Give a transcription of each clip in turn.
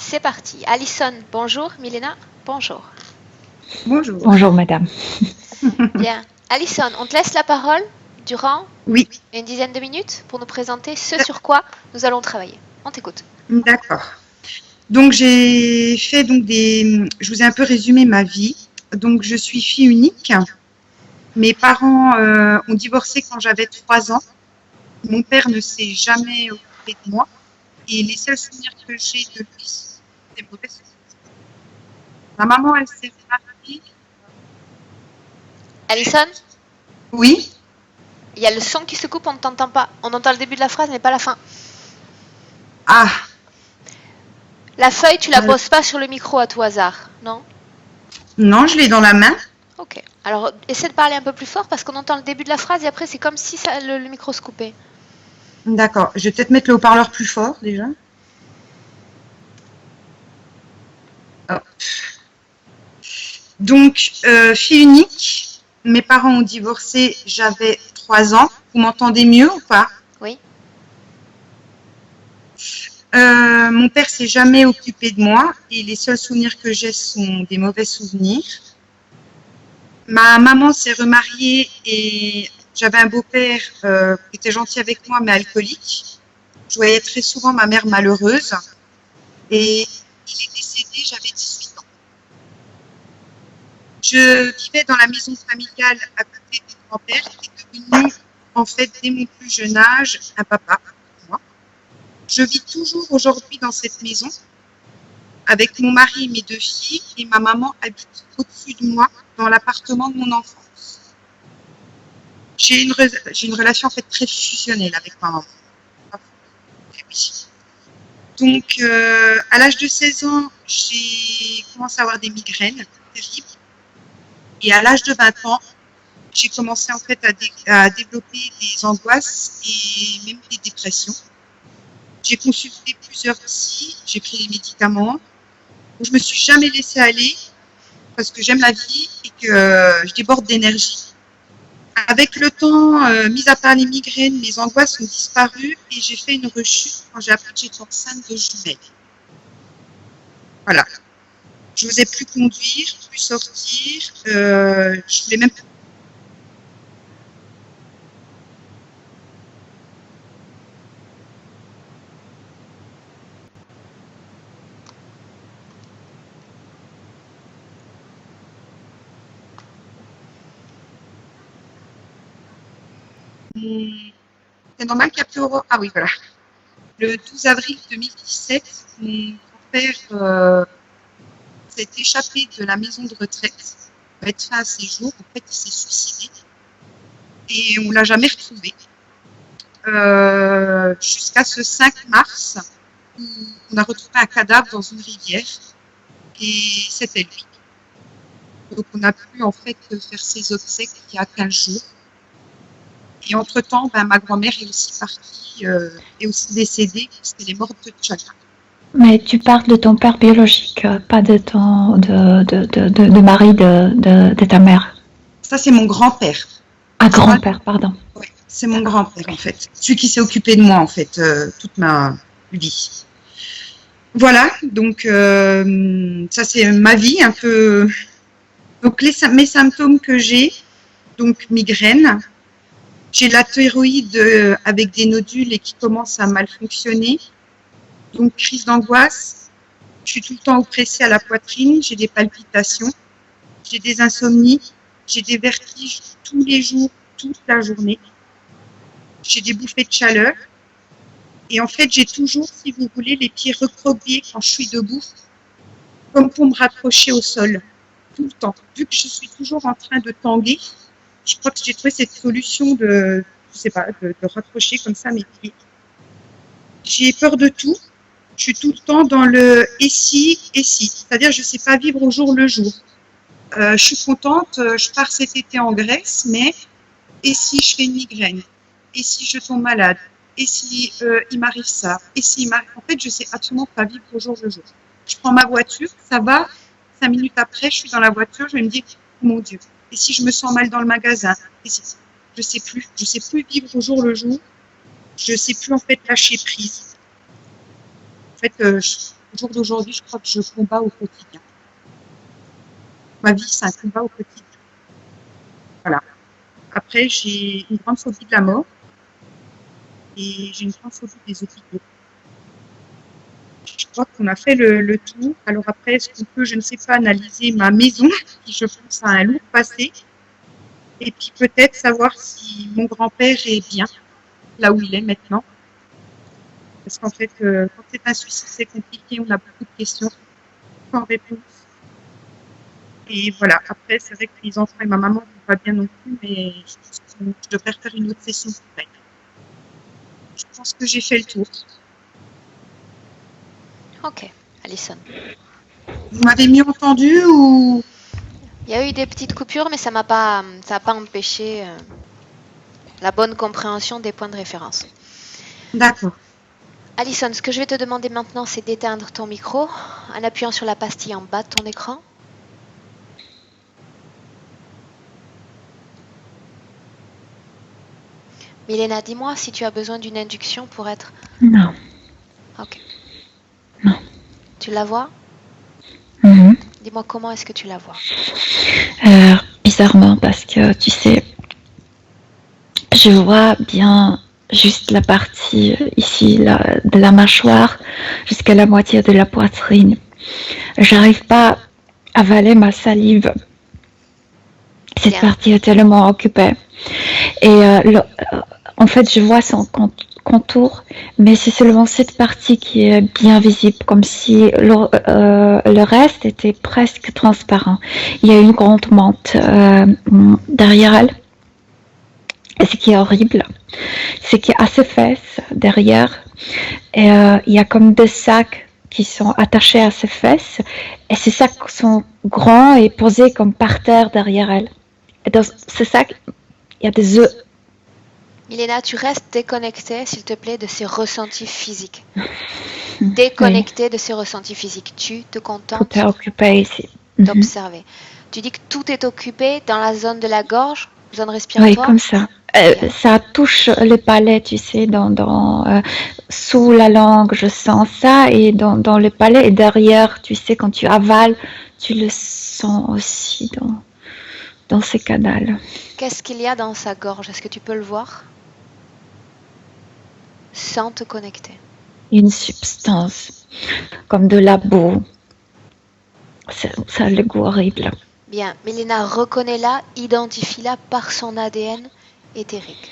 C'est parti. Alison, bonjour. Milena, bonjour. Bonjour. Bonjour, madame. Bien. Alison, on te laisse la parole durant Oui, une dizaine de minutes pour nous présenter ce sur quoi nous allons travailler. On t'écoute. d'accord. Donc j'ai fait je vous ai un peu résumé ma vie. Donc je suis fille unique. Mes parents ont divorcé quand j'avais 3 ans. Mon père ne s'est jamais occupé de moi. Et les seuls souvenirs que j'ai de lui, c'est des mauvais souvenirs. Ma maman, elle s'est mariée. Alison, Oui. il y a le son qui se coupe, on ne t'entend pas. On entend le début de la phrase, mais pas la fin. Ah, La feuille, tu la poses pas sur le micro à tout hasard, non? non, je l'ai dans la main. Ok. Alors, essaie de parler un peu plus fort parce qu'on entend le début de la phrase et après, c'est comme si le micro se coupait. D'accord. Je vais peut-être mettre le haut-parleur plus fort déjà. Hop. Donc, fille unique. Mes parents ont divorcé, j'avais 3 ans. Vous m'entendez mieux ou pas? Oui. Mon père s'est jamais occupé de moi et les seuls souvenirs que j'ai sont des mauvais souvenirs. Ma maman s'est remariée et j'avais un beau-père qui était gentil avec moi mais alcoolique. Je voyais très souvent ma mère malheureuse et il est décédé, j'avais 18 ans. Je vivais dans la maison familiale à côté de mon grand-père qui est devenu en fait dès mon plus jeune âge un papa pour moi. Je vis toujours aujourd'hui dans cette maison avec mon mari et mes 2 filles et ma maman habite au-dessus de moi dans l'appartement de mon enfance. J'ai une relation en fait très fusionnelle avec ma maman. Donc à l'âge de 16 ans, j'ai commencé à avoir des migraines terribles et à l'âge de 20 ans, j'ai commencé en fait à développer des angoisses et même des dépressions. J'ai consulté plusieurs psys, j'ai pris des médicaments. Je me suis jamais laissée aller parce que j'aime la vie et que je déborde d'énergie. Avec le temps, mis à part les migraines, mes angoisses ont disparu et j'ai fait une rechute quand j'ai appris que j'étais enceinte de jumelles. Voilà. Je n'osais plus conduire, plus sortir. Je voulais même c'est normal qu'il y a plus au... Ah oui, voilà. Le 12 avril 2017, mon grand-père s'est échappé de la maison de retraite pour mettre fin à ses jours. En fait, il s'est suicidé et on ne l'a jamais retrouvé. Jusqu'à ce 5 mars, où on a retrouvé un cadavre dans une rivière et c'était lui. Donc on a pu en fait faire ses obsèques il y a 15 jours. Et entre-temps, ma grand-mère est aussi partie, est aussi décédée parce qu'elle est morte de chagrin. Mais tu parles de ton père biologique, pas de ton de mari de ta mère. Ça, c'est mon grand-père. Ah, grand-père, pardon. Oui, c'est mon grand-père en fait. Celui qui s'est occupé de moi en fait toute ma vie. Voilà, donc ça c'est ma vie un peu. Donc mes symptômes que j'ai, donc migraine, j'ai la thyroïde avec des nodules et qui commence à mal fonctionner, donc crise d'angoisse, je suis tout le temps oppressée à la poitrine, j'ai des palpitations, j'ai des insomnies, j'ai des vertiges tous les jours, toute la journée, j'ai des bouffées de chaleur et en fait j'ai toujours, si vous voulez, les pieds recroquevillés quand je suis debout, comme pour me raccrocher au sol. Tout le temps. Vu que je suis toujours en train de tanguer, je crois que j'ai trouvé cette solution de raccrocher comme ça mes pieds. J'ai peur de tout. Je suis tout le temps dans le et si. C'est-à-dire, je ne sais pas vivre au jour le jour. Je suis contente, je pars cet été en Grèce, mais et si je fais une migraine? Et si je tombe malade? Et si il m'arrive ça? Et si En fait, je ne sais absolument pas vivre au jour le jour. Je prends ma voiture, ça va. 5 minutes après, je suis dans la voiture, je vais me dire, oh mon Dieu, et si je me sens mal dans le magasin? Et si... Je sais plus vivre au jour le jour, je sais plus en fait lâcher prise. En fait, Au jour d'aujourd'hui, je crois que je combats au quotidien. Ma vie, c'est un combat au quotidien. Voilà. Après, j'ai une grande phobie de la mort et j'ai une grande phobie des hôpitaux. Je crois qu'on a fait le tour. Alors après, est-ce qu'on peut, je ne sais pas, analyser ma maison, qui je pense a un lourd passé, et puis peut-être savoir si mon grand-père est bien, là où il est maintenant. Parce qu'en fait, quand c'est un suicide, c'est compliqué, on a beaucoup de questions sans réponse. Et voilà, après, c'est vrai que les enfants et ma maman ne vont pas bien non plus, mais je pense que je devrais faire une autre session pour elle. Je pense que j'ai fait le tour. Ok, Alison. Vous m'avez mieux entendu ou... Il y a eu des petites coupures, mais ça n'a pas empêché la bonne compréhension des points de référence. D'accord. Alison, ce que je vais te demander maintenant, c'est d'éteindre ton micro en appuyant sur la pastille en bas de ton écran. Milena, dis-moi si tu as besoin d'une induction pour être... Non. Ok. Non. Tu la vois? Mhm. Dis-moi comment est-ce que tu la vois? Bizarrement, parce que tu sais, je vois bien juste la partie ici de la mâchoire jusqu'à la moitié de la poitrine. J'arrive pas à avaler ma salive. Cette Bien. partie est tellement occupée. Et en fait, je vois son contour, mais c'est seulement cette partie qui est bien visible, comme si le reste était presque transparent. Il y a une grande menthe derrière elle. Et ce qui est horrible, c'est qu'il y a ses fesses derrière, et il y a comme des sacs qui sont attachés à ses fesses, et ces sacs sont grands et posés comme par terre derrière elle. Et dans ces sacs, il y a des œufs. Milena, tu restes déconnectée, s'il te plaît, de ces ressentis physiques. Déconnectée de ces ressentis physiques. Tu te contentes Tout est occupé ici. d'observer. Tu dis que tout est occupé dans la zone de la gorge, zone Oui, respiratoire. comme ça. Ça touche le palais, tu sais, sous la langue, je sens ça, et dans le palais, et derrière, tu sais, quand tu avales, tu le sens aussi dans ces canals. Qu'est-ce qu'il y a dans sa gorge? Est-ce que tu peux le voir? Sans te connecter. Une substance, comme de la boue. Ça a le goût horrible. Bien, Milena, reconnais-la, identifie-la par son ADN éthérique.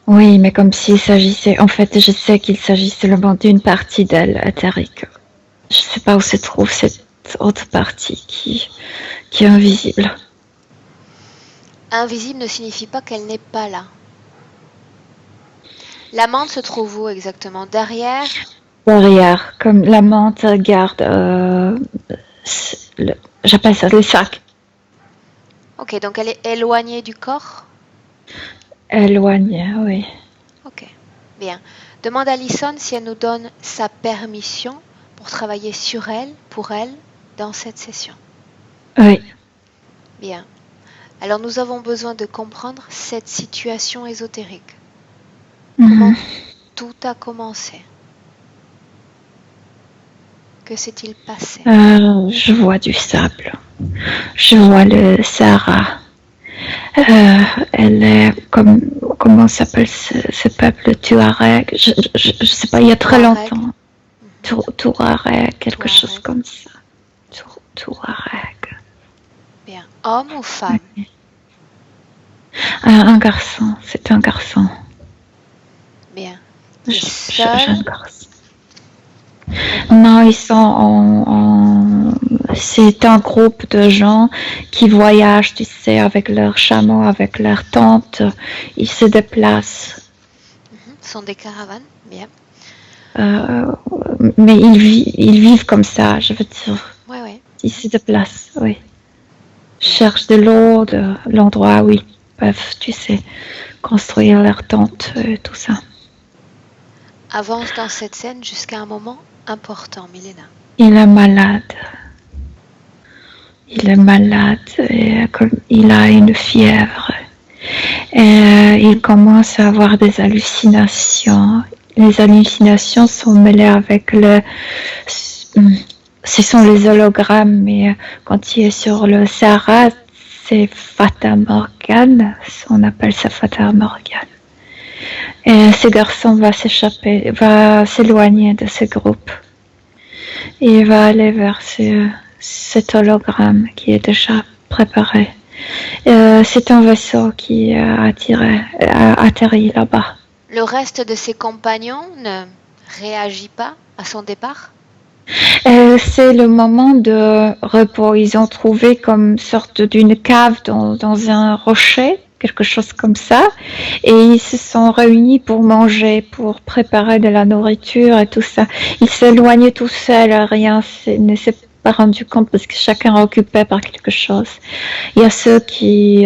Oui, mais comme s'il s'agissait... En fait, je sais qu'il s'agit seulement d'une partie d'elle éthérique. Je ne sais pas où se trouve cette autre partie qui est invisible. Invisible ne signifie pas qu'elle n'est pas là. La menthe se trouve où exactement? Derrière? Derrière, comme la menthe garde... j'appelle ça le sac. Ok, donc elle est éloignée du corps? Éloigné, oui. Ok, bien. Demande à Alison si elle nous donne sa permission pour travailler sur elle, pour elle, dans cette session. Oui. Bien. Alors nous avons besoin de comprendre cette situation ésotérique. Comment tout a commencé? Que s'est-il passé? Je vois du sable. Je vois le Sahara. Elle est comme... Comment s'appelle ce peuple Touareg? Je sais pas, il y a très longtemps. Touareg, quelque chose comme ça. Touareg. Bien. Homme ou femme? Un garçon, c'est un garçon. Bien. Jeune garçon. Non, ils sont c'est un groupe de gens qui voyagent, tu sais, avec leurs chameaux, avec leurs tentes. Ils se déplacent. Ce sont des caravanes, bien. Mais ils vivent comme ça, je veux dire. Oui. Ils se déplacent, oui. Cherchent de l'eau, de l'endroit où ils peuvent, tu sais, construire leurs tentes, tout ça. Avance dans cette scène jusqu'à un moment important, Milena. Il est malade. Et comme il a une fièvre. Et il commence à avoir des hallucinations. les hallucinations sont mêlées avec ce sont les hologrammes, mais quand il est sur le Sahara, c'est Fata Morgane, on appelle ça Fata Morgane. Et ce garçon va s'échapper, va s'éloigner de ce groupe. Et il va aller vers cet hologramme qui est déjà préparé. C'est un vaisseau qui a atterri là-bas. Le reste de ses compagnons ne réagit pas à son départ? C'est le moment de repos. Ils ont trouvé comme sorte d'une cave dans un rocher, quelque chose comme ça, et ils se sont réunis pour manger, pour préparer de la nourriture et tout ça. Ils s'éloignaient tout seuls, rien ne s'est pas rendu compte parce que chacun est occupé par quelque chose. Il y a ceux qui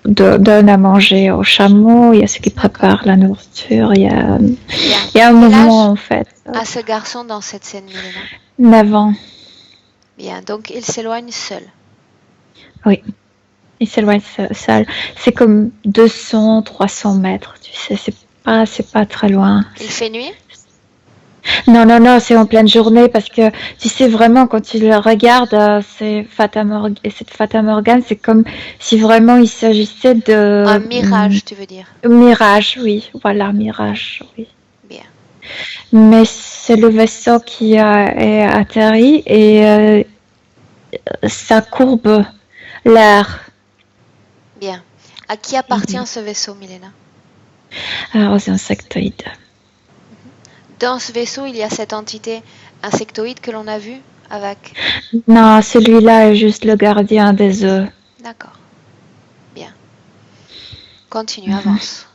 donnent à manger aux chameaux, il y a ceux qui préparent la nourriture, il y a un mouvement en fait. À ce garçon dans cette scène, Milena? 9 ans. Bien, donc il s'éloigne seul. Oui, il s'éloigne seul. C'est comme 200, 300 mètres, tu sais, c'est pas très loin. Il fait nuit? Non, c'est en pleine journée parce que tu sais vraiment quand tu le regardes, cette Fata Morgane, c'est comme si vraiment il s'agissait de... Un mirage, tu veux dire? Mirage, oui, voilà, mirage, oui. Bien. Mais c'est le vaisseau qui est atterri et ça courbe l'air. Bien. À qui appartient ce vaisseau, Milena? Aux insectoïdes. Dans ce vaisseau, il y a cette entité insectoïde que l'on a vue avec... Non, celui-là est juste le gardien des œufs. D'accord. Bien. Continue, avance.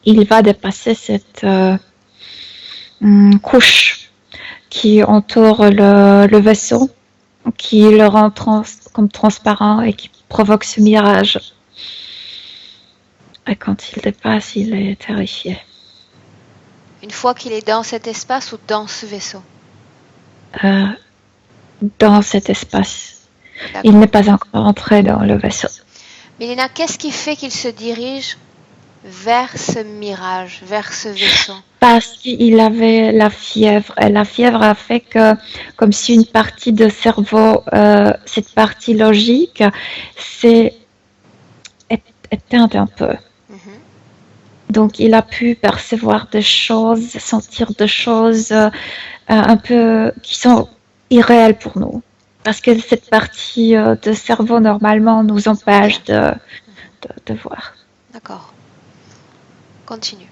Il va dépasser cette couche qui entoure le vaisseau, qui le rend comme transparent et qui provoque ce mirage. Et quand il dépasse, il est terrifié. Une fois qu'il est dans cet espace ou dans ce vaisseau? Dans cet espace. D'accord. Il n'est pas encore entré dans le vaisseau. Milena, qu'est-ce qui fait qu'il se dirige vers ce mirage, vers ce vaisseau? Parce qu'il avait la fièvre. Et la fièvre a fait que, comme si une partie de cerveau, cette partie logique, s'est éteinte un peu. Donc, il a pu percevoir des choses, sentir des choses un peu qui sont irréelles pour nous. Parce que cette partie de cerveau, normalement, nous empêche de voir. D'accord. Continue.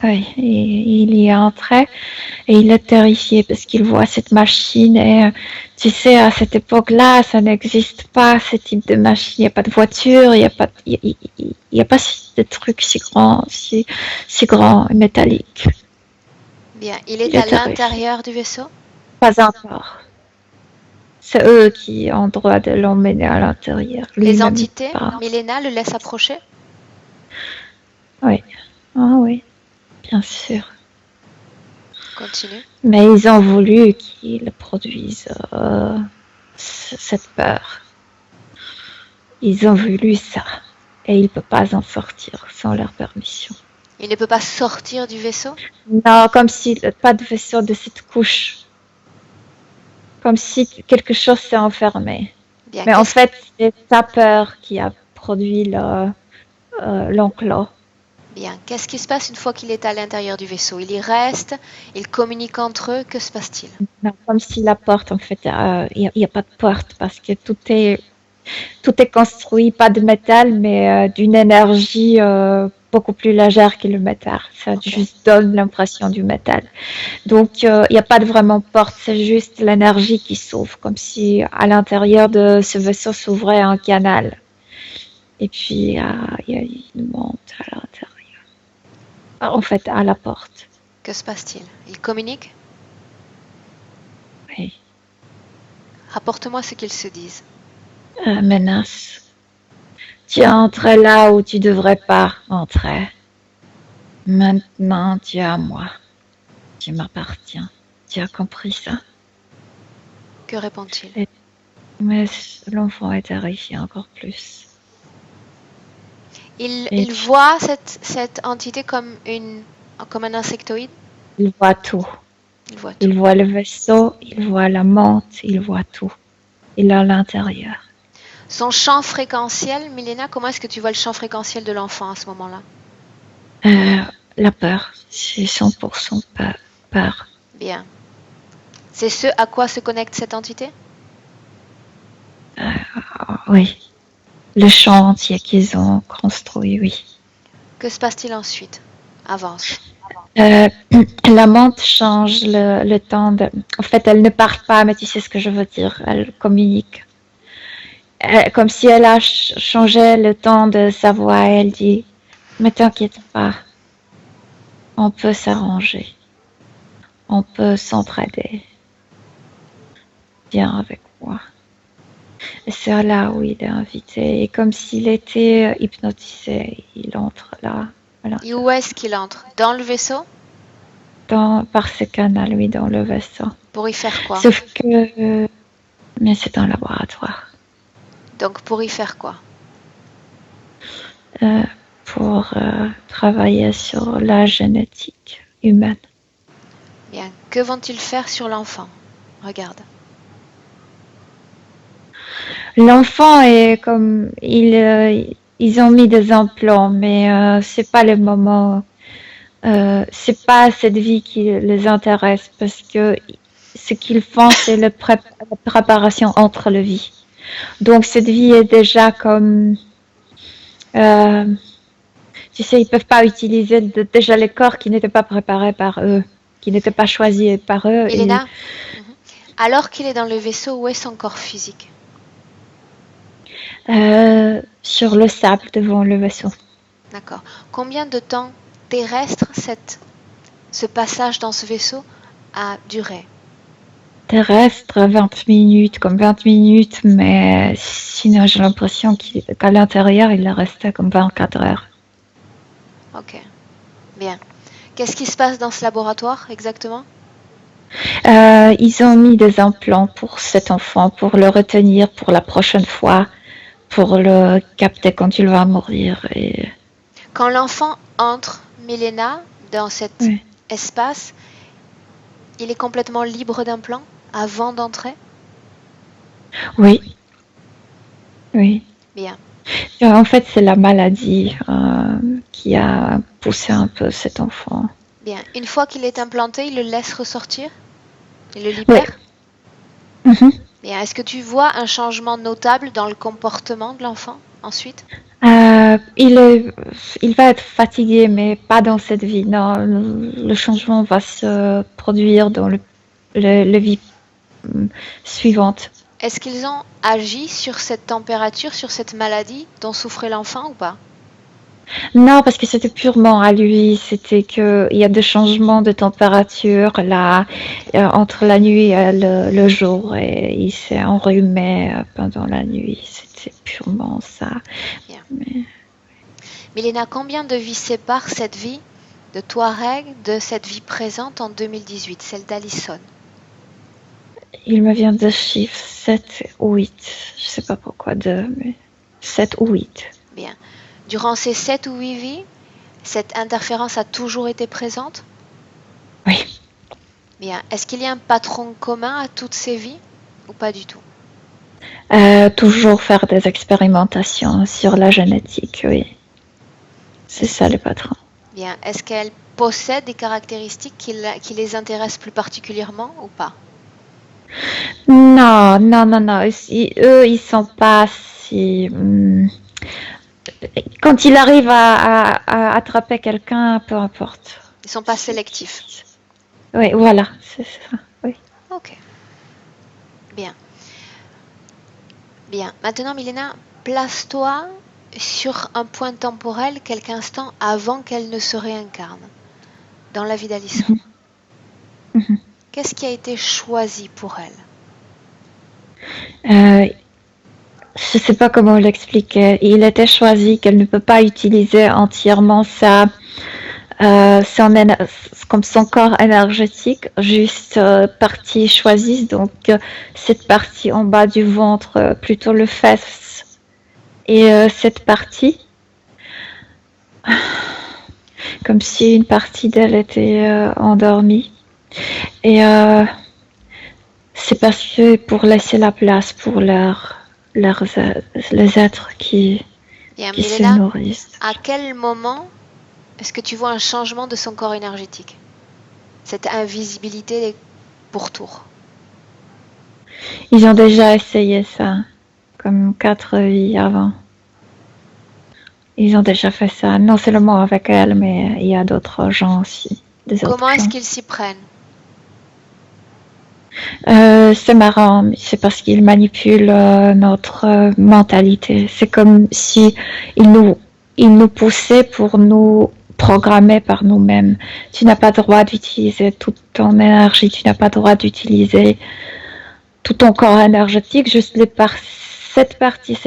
Oui, il y est entré et il est terrifié parce qu'il voit cette machine et tu sais, à cette époque-là, ça n'existe pas, ce type de machine. Il n'y a pas de voiture, il n'y a pas, il y a pas de trucs si grands et métalliques. Bien, il est à l'intérieur du vaisseau? Pas encore. C'est eux qui ont droit de l'emmener à l'intérieur. Les entités, Milena le laisse approcher? Oui. Ah oui, bien sûr. Continue. Mais ils ont voulu qu'ils produisent cette peur. Ils ont voulu ça. Et il ne peut pas en sortir sans leur permission. Il ne peut pas sortir du vaisseau? Non, comme s'il n'y pas de vaisseau de cette couche. Comme si quelque chose s'est enfermé. Bien, mais en fait, c'est sa peur qui a produit l'enclos. Bien. Qu'est-ce qui se passe une fois qu'il est à l'intérieur du vaisseau? Il y reste, il communique entre eux, que se passe-t-il? Non, comme si la porte, en fait, il n'y a pas de porte parce que tout est construit, pas de métal, mais d'une énergie beaucoup plus légère que le métal. Ça juste donne l'impression du métal. Donc, il n'y a pas de vraiment porte, c'est juste l'énergie qui s'ouvre, comme si à l'intérieur de ce vaisseau s'ouvrait un canal. Et puis, il monte à l'intérieur. En fait, à la porte. Que se passe-t-il? Ils communiquent? Oui. Rapporte-moi ce qu'ils se disent. Menace. Tu es entré là où tu devrais pas entrer. Maintenant, tu es à moi. Tu m'appartiens. Tu as compris ça? Que répond-il? Mais l'enfant est terrifié encore plus. Et Il voit cette entité comme un insectoïde. il voit tout. Il voit tout. Il voit le vaisseau, il voit la menthe, il voit tout. Il est à l'intérieur. Son champ fréquentiel, Milena, comment est-ce que tu vois le champ fréquentiel de l'enfant à ce moment-là? La peur, c'est 100% peur. Bien. C'est ce à quoi se connecte cette entité? Oui. Le champ entier qu'ils ont construit, oui. Que se passe-t-il ensuite? Avance. La menthe change le temps de... En fait, elle ne parle pas, mais tu sais ce que je veux dire. Elle communique. Comme si elle a changé le temps de sa voix. Elle dit, mais t'inquiète pas, on peut s'arranger. On peut s'entraider. Viens avec moi. Et c'est là où il est invité. Et comme s'il était hypnotisé, il entre là. Et où est-ce qu'il entre? Dans le vaisseau? Par ce canal, oui, dans le vaisseau. Pour y faire quoi? Sauf que... mais c'est un laboratoire. Donc pour y faire quoi? Pour travailler sur la génétique humaine. Bien. Que vont-ils faire sur l'enfant? Regarde. L'enfant est comme... Ils ont mis des implants, mais c'est pas le moment... c'est pas cette vie qui les intéresse, parce que ce qu'ils font, c'est la préparation entre les vies. Donc cette vie est déjà comme... tu sais, ils peuvent pas utiliser déjà les corps qui n'étaient pas préparés par eux, qui n'étaient pas choisis par eux. Elena, alors qu'il est dans le vaisseau, où est son corps physique? Sur le sable devant le vaisseau. D'accord. Combien de temps terrestre ce passage dans ce vaisseau a duré? Terrestre, 20 minutes, comme 20 minutes, mais sinon j'ai l'impression qu'à l'intérieur, il est resté comme 24 heures. Ok. Bien. Qu'est-ce qui se passe dans ce laboratoire exactement? Ils ont mis des implants pour cet enfant, pour le retenir pour la prochaine fois, pour le capter quand il va mourir. Et... Quand l'enfant entre, Milena, dans cet espace, il est complètement libre d'implant avant d'entrer? Oui. Oui. Bien. En fait, c'est la maladie qui a poussé un peu cet enfant. Bien. Une fois qu'il est implanté, il le laisse ressortir? Il le libère? Oui. Bien. Est-ce que tu vois un changement notable dans le comportement de l'enfant ensuite? Il va être fatigué, mais pas dans cette vie. Non, le changement va se produire dans la vie suivante. Est-ce qu'ils ont agi sur cette température, sur cette maladie dont souffrait l'enfant ou pas? Non, parce que c'était purement à lui. C'était qu'il y a des changements de température là, entre la nuit et le jour, et il s'est enrhumé pendant la nuit. C'était purement ça. Bien. Milena, combien de vies séparent cette vie de Touareg de cette vie présente en 2018, celle d'Alison? Il me vient de chiffres 7 ou 8. Je sais pas pourquoi 2, mais 7 ou 8. Bien. Durant ces 7 ou 8 vies, cette interférence a toujours été présente? Oui. Bien. Est-ce qu'il y a un patron commun à toutes ces vies ou pas du tout? Toujours faire des expérimentations sur la génétique, oui. C'est ça le patron. Bien. Est-ce qu'elle possède des caractéristiques qui les intéressent plus particulièrement ou pas? Non. Eux, ils sont pas si... Quand il arrive à attraper quelqu'un, peu importe. Ils sont pas sélectifs. Oui, voilà, c'est ça. Oui. Ok. Bien. Bien. Maintenant, Milena, place-toi sur un point temporel quelques instants avant qu'elle ne se réincarne dans la vie d'Alison. Qu'est-ce qui a été choisi pour elle? Je ne sais pas comment l'expliquer. Il était choisi qu'elle ne peut pas utiliser entièrement comme son corps énergétique, juste partie choisie. Donc cette partie en bas du ventre, plutôt le fesse, et cette partie. comme si une partie d'elle était endormie. Et c'est parce que pour laisser la place pour les êtres qui se Milena, nourrissent. à quel moment est-ce que tu vois un changement de son corps énergétique? Cette invisibilité des pourtours. Ils ont déjà essayé ça, comme 4 vies avant. Ils ont déjà fait ça, non seulement avec elle, mais il y a d'autres gens aussi. Comment est-ce qu'ils s'y prennent? C'est marrant, c'est parce qu'ils manipulent notre mentalité. C'est comme si ils nous poussaient pour nous programmer par nous-mêmes. Tu n'as pas le droit d'utiliser toute ton énergie, tu n'as pas le droit d'utiliser tout ton corps énergétique, juste cette partie.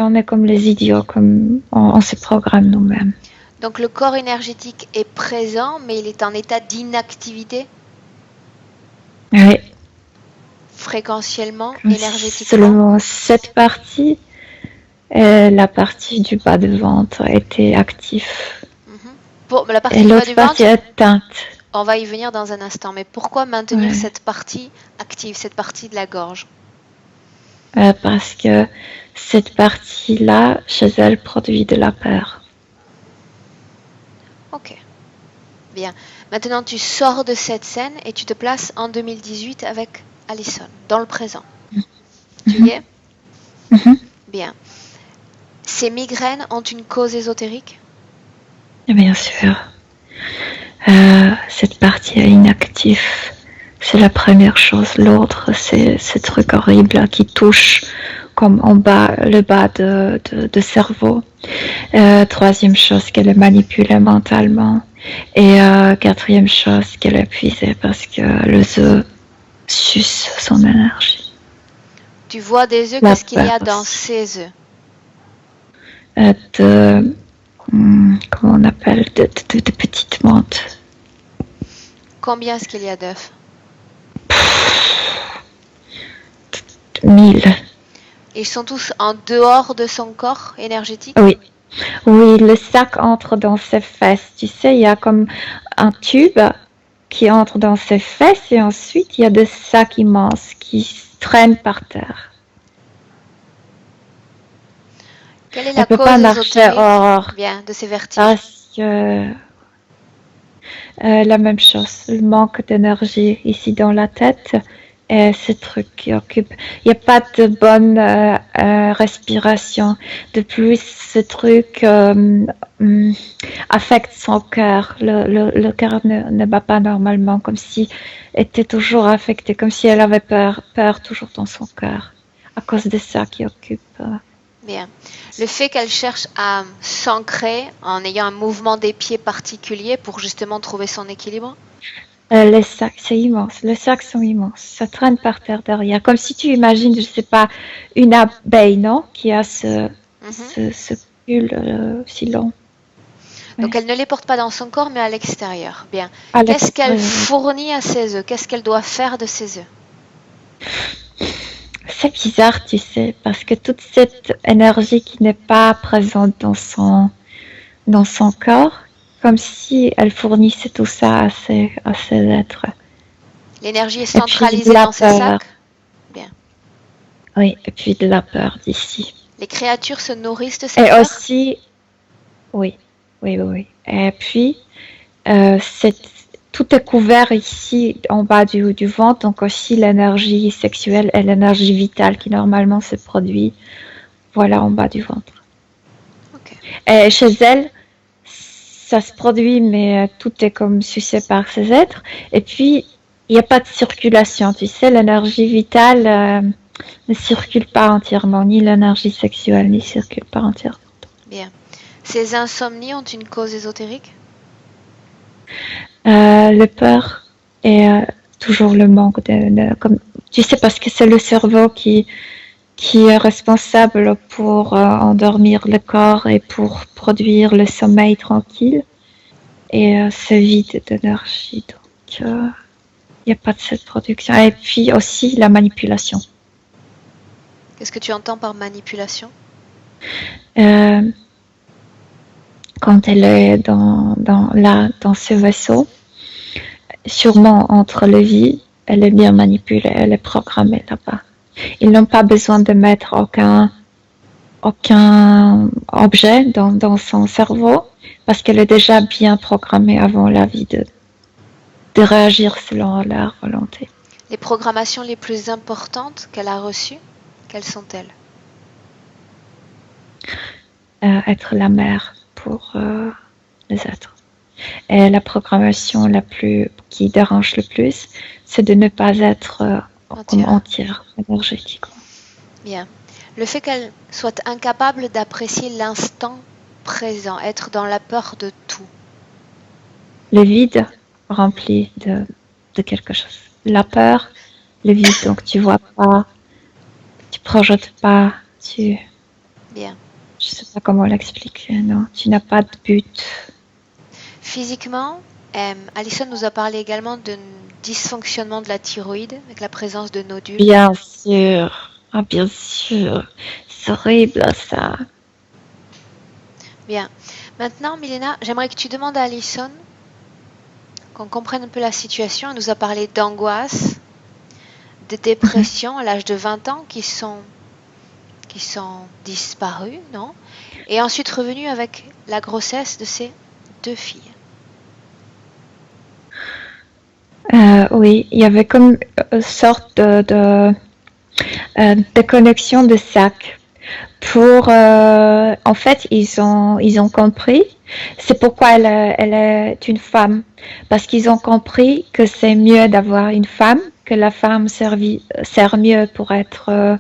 On est comme les idiots, comme on se programme nous-mêmes. Donc le corps énergétique est présent, mais il est en état d'inactivité? Oui. Fréquentiellement, comme énergétiquement? Seulement cette partie, la partie du bas de ventre était active. Bon, la partie et du bas l'autre du partie ventre, éteinte. On va y venir dans un instant. Mais pourquoi maintenir Ouais. cette partie active, cette partie de la gorge? Parce que cette partie-là, chez elle, produit de la peur. Ok. Bien. Maintenant, tu sors de cette scène et tu te places en 2018 avec Alison, dans le présent. Tu y es? Bien. Ces migraines ont une cause ésotérique? Bien sûr. Cette partie est inactive. C'est la première chose. L'autre, c'est ce truc horrible qui touche comme en bas, le bas de cerveau. Troisième chose, qu'elle est manipulée mentalement. Et quatrième chose, qu'elle est épuisée parce que les œufs sucent son énergie. Tu vois des œufs, qu'est-ce qu'il y a dans ces œufs? Comment on appelle, de petites menthes. Combien est-ce qu'il y a d'œufs? 1000. Ils sont tous en dehors de son corps énergétique? Oui. Oui, le sac entre dans ses fesses. Tu sais, il y a comme un tube qui entre dans ses fesses et ensuite il y a des sacs immenses qui traînent par terre. Quelle est la Elle peut cause pas marcher ésotérique hors bien de ces vertiges? parce que la même chose, le manque d'énergie ici dans la tête et ce truc qui occupe. Il n'y a pas de bonne respiration. De plus, ce truc affecte son cœur. Le cœur ne bat pas normalement, comme si était toujours affecté, comme si elle avait peur toujours dans son cœur, à cause de ça qui occupe. Bien. Le fait qu'elle cherche à s'ancrer en ayant un mouvement des pieds particulier pour justement trouver son équilibre? Les sacs, c'est immense. Les sacs sont immenses. Ça traîne par terre derrière. Comme si tu imagines, je sais pas, une abeille, non? Qui a ce pull si long. Donc Ouais. elle ne les porte pas dans son corps, mais à l'extérieur. Bien. À Qu'est-ce qu'elle l'extérieur. fournit à ses œufs? Qu'est-ce qu'elle doit faire de ses œufs? C'est bizarre, tu sais, parce que toute cette énergie qui n'est pas présente dans son corps, comme si elle fournissait tout ça à ses êtres. L'énergie est Et puis de centralisée la dans ses peur. sacs? Bien. Oui, et puis de la peur d'ici. Les créatures se nourrissent de cette Et peur? aussi, oui. Et puis, tout est couvert ici en bas du ventre, donc aussi l'énergie sexuelle et l'énergie vitale qui normalement se produit, voilà, en bas du ventre. Ok. Et chez elle, ça se produit, mais tout est comme sucé par ces êtres. Et puis, il n'y a pas de circulation, tu sais, l'énergie vitale ne circule pas entièrement, ni l'énergie sexuelle ne circule pas entièrement. Bien. Ces insomnies ont une cause ésotérique? Le peur et toujours le manque comme tu sais, parce que c'est le cerveau qui est responsable pour endormir le corps et pour produire le sommeil tranquille. Et c'est vide d'énergie, donc il n'y a pas de cette production. Et puis aussi la manipulation. Qu'est-ce que tu entends par manipulation? quand elle est dans ce vaisseau, sûrement entre les vies, elle est bien manipulée, elle est programmée là-bas. Ils n'ont pas besoin de mettre aucun objet dans son cerveau parce qu'elle est déjà bien programmée avant la vie de réagir selon leur volonté. Les programmations les plus importantes qu'elle a reçues, quelles sont-elles? Être la mère pour les êtres. Et la programmation qui dérange le plus, c'est de ne pas être comme entière énergétiquement. Bien. Le fait qu'elle soit incapable d'apprécier l'instant présent, être dans la peur de tout. Le vide rempli de quelque chose. La peur, le vide, donc tu vois pas, tu projetes pas, Bien. Je sais pas comment l'expliquer, non, tu n'as pas de but. Physiquement, Alison nous a parlé également d'un dysfonctionnement de la thyroïde avec la présence de nodules. Bien sûr, bien sûr, c'est horrible ça. Bien. Maintenant, Milena, j'aimerais que tu demandes à Alison qu'on comprenne un peu la situation. Elle nous a parlé d'angoisse, de dépression à l'âge de 20 ans qui sont disparues, non? Et ensuite revenus avec la grossesse de ses 2 filles. Oui, il y avait comme une sorte de déconnexion de sac. En fait, ils ont compris. C'est pourquoi elle est une femme, parce qu'ils ont compris que c'est mieux d'avoir une femme, que la femme sert mieux pour être